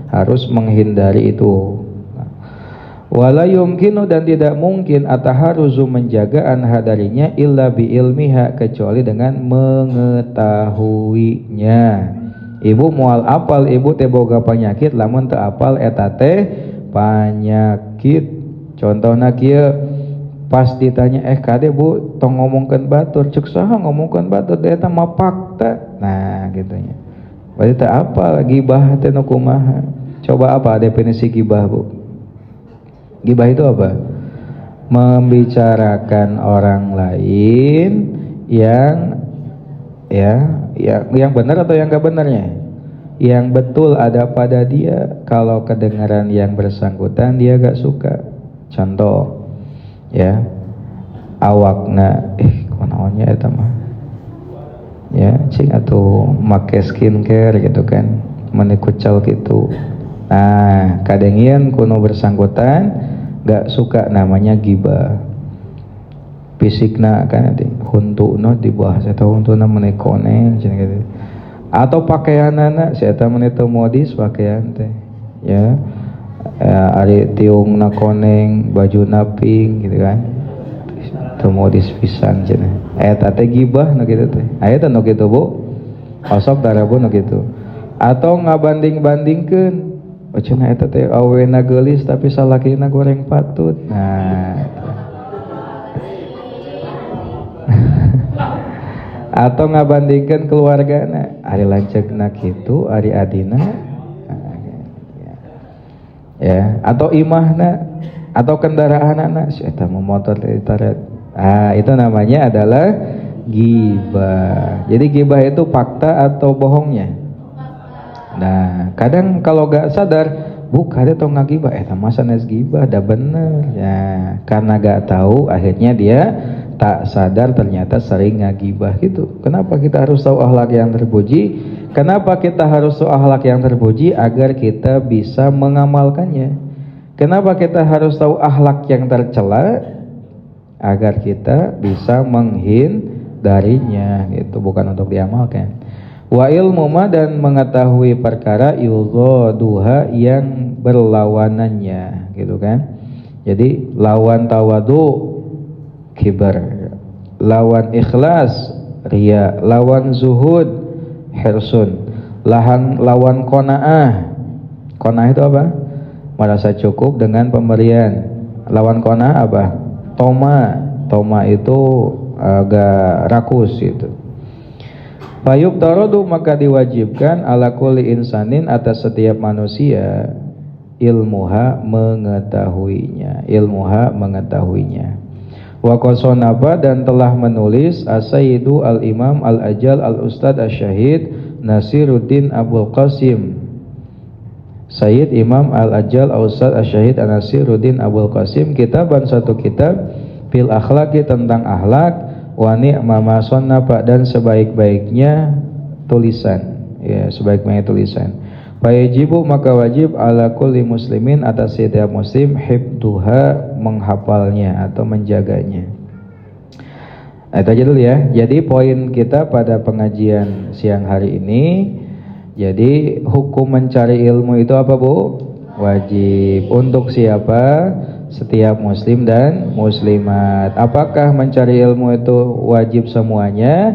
harus menghindari itu. Wala yumkinu dan tidak mungkin ataharuzu menjaga anha darinya illa bi ilmiha kecuali dengan mengetahuinya. Ibu moal apal ibu teh boga penyakit lamun teu apal eta teh penyakit. Contohna kieu pas ditanya kade Bu tong ngomongkeun batur ceuk saha ngomongkeun batur eta mah fakta. Nah gitunya. Berarti teu apal gibah teh nu kumaha. Coba apa definisi gibah Bu? Gibah itu apa? Membicarakan orang lain yang benar atau yang gak benarnya. Yang betul ada pada dia, kalau kedengaran yang bersangkutan dia gak suka. Contoh ya, awakna kunaonnya eta mah. Ya, cing atuh make skincare gitu kan, menikucal gitu. Nah, kadangieun kuno bersangkutan gak suka, namanya gibah. Fisikna kan nanti huntuna dibahas eta huntuna menekone cenah gitu. Atau pakaianana si eta meni teu modis pakaian teh. Ya. Ari tiungna koneng, bajuna pink gitu kan. Teu modis pisan cenah. Eta teh gibah nu kitu teh. Aya teh nu kitu Bu. Osok darabu nu kitu. Atau ngabanding-bandingkeun cenah eta teh awena geulis tapi salakina goreng patut. Nah. Atau ngabandingkeun keluargana, ari lanceukna kitu, ari adina. Ya, atau imahna atau kendaraanana, si eta mah motor teh taret. Itu namanya adalah gibah. Jadi gibah itu fakta atau bohongnya. Nah, kadang kalau gak sadar, kada tong ngagibah, eta mah sanes gibah, da bener. Ya, karena gak tahu, akhirnya dia tak sadar ternyata sering ngagibah gitu. Kenapa kita harus tahu akhlak yang terpuji? Kenapa kita harus tahu akhlak yang terpuji? Agar kita bisa mengamalkannya. Kenapa kita harus tahu akhlak yang tercela? Agar kita bisa menghindarinya, gitu, bukan untuk diamalkan. Wa ilmu ma dan mengetahui perkara yudhaduha yang berlawanannya, gitu kan. Jadi lawan tawadu kibar, lawan ikhlas riya, lawan zuhud hirsun, lawan qanaah. Qanaah itu apa? Merasa cukup dengan pemberian. Lawan qanaah apa? Toma itu agak rakus itu. Fayub tarodu maka diwajibkan ala kulli insanin atas setiap manusia ilmuha mengetahuinya. Wa qasonaba dan telah menulis as-sayyidu al-imam al-ajal al-ustad asy-syahid Nasiruddin Abul Qasim, Sayyid Imam al-ajal al-ustad asy-syahid Nasiruddin Abul Qasim, kitaban satu kitab fil akhlaqi tentang akhlak, wa ni'ma ma sannaba dan sebaik-baiknya tulisan, ya, sebaik-baiknya tulisan. Fayajibu maka wajib ala kulli muslimin atas setiap muslim hifdzuha menghafalnya atau menjaganya. Nah, itu aja dulu ya. Jadi poin kita pada pengajian siang hari ini, jadi hukum mencari ilmu itu apa Bu? Wajib. Untuk siapa? Setiap muslim dan muslimat. Apakah mencari ilmu itu wajib semuanya?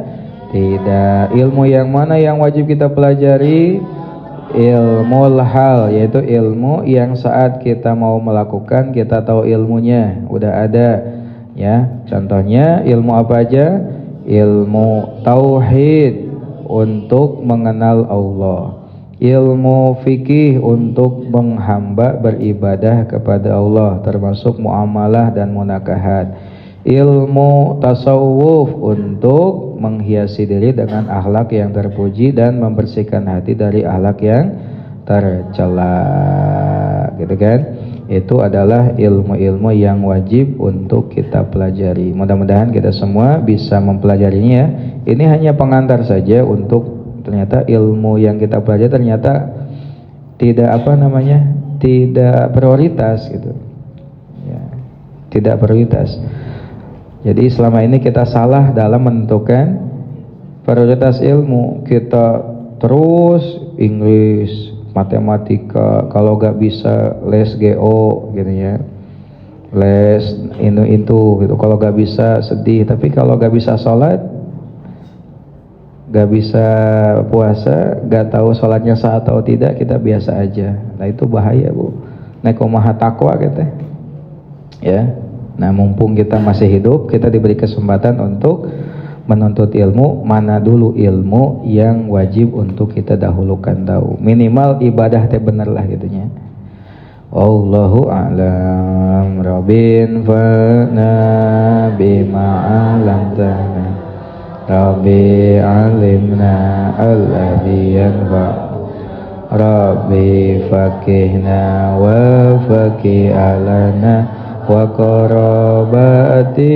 Tidak. Ilmu yang mana yang wajib kita pelajari? Ilmu hal, yaitu ilmu yang saat kita mau melakukan kita tahu ilmunya, udah ada ya. Contohnya ilmu apa aja? Ilmu tauhid untuk mengenal Allah, ilmu fikih untuk menghamba beribadah kepada Allah termasuk muamalah dan munakahat, ilmu tasawuf untuk menghiasi diri dengan akhlak yang terpuji dan membersihkan hati dari akhlak yang tercela, gitu kan. Itu adalah ilmu-ilmu yang wajib untuk kita pelajari. Mudah-mudahan kita semua bisa mempelajarinya ya. Ini hanya pengantar saja untuk ternyata ilmu yang kita pelajari ternyata tidak tidak prioritas gitu ya, tidak prioritas. Jadi selama ini kita salah dalam menentukan prioritas ilmu. Kita terus Inggris, matematika, kalau gak bisa les GO gitu ya, les itu gitu. Kalau gak bisa sedih, tapi kalau gak bisa sholat, gak bisa puasa, gak tahu sholatnya sah atau tidak, kita biasa aja. Nah itu bahaya bu. Nekomaha takwa kita ya. Nah mumpung kita masih hidup, kita diberi kesempatan untuk menuntut ilmu. Mana dulu ilmu yang wajib untuk kita dahulukan tahu. Minimal ibadah teh bener lah gitunya. Allahu a'lam Rabbin fa'na bima 'allamtana Rabbi alimna alladhi yanfa Rabbi fakihna wa fakih alana wa qarabati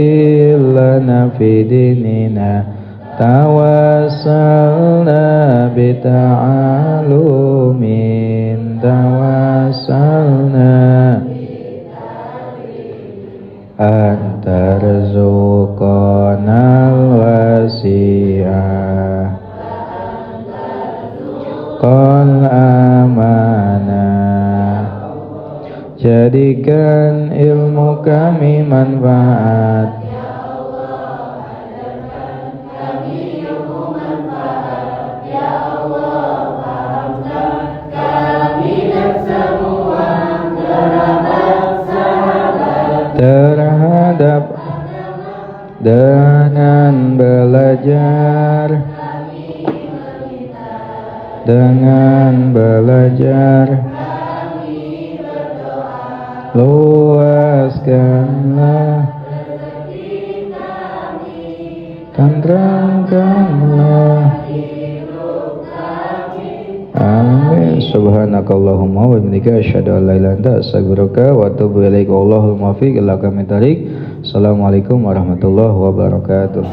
lana fi dinina tawassalna bita'alumin tawassalna antarzuqanal wasi'ah qal amanah. Jadikan ilmu kami manfaat, terhadap dengan belajar, luaskanlah, terangkanlah. Amin. Subhanakallahumma wa bihamdika asyhadu an la ilaha illa anta astaghfiruka wa atubu ilaik. Wallahul muwaffiq ila aqwamit thoriq. Assalamualaikum warahmatullahi wabarakatuh.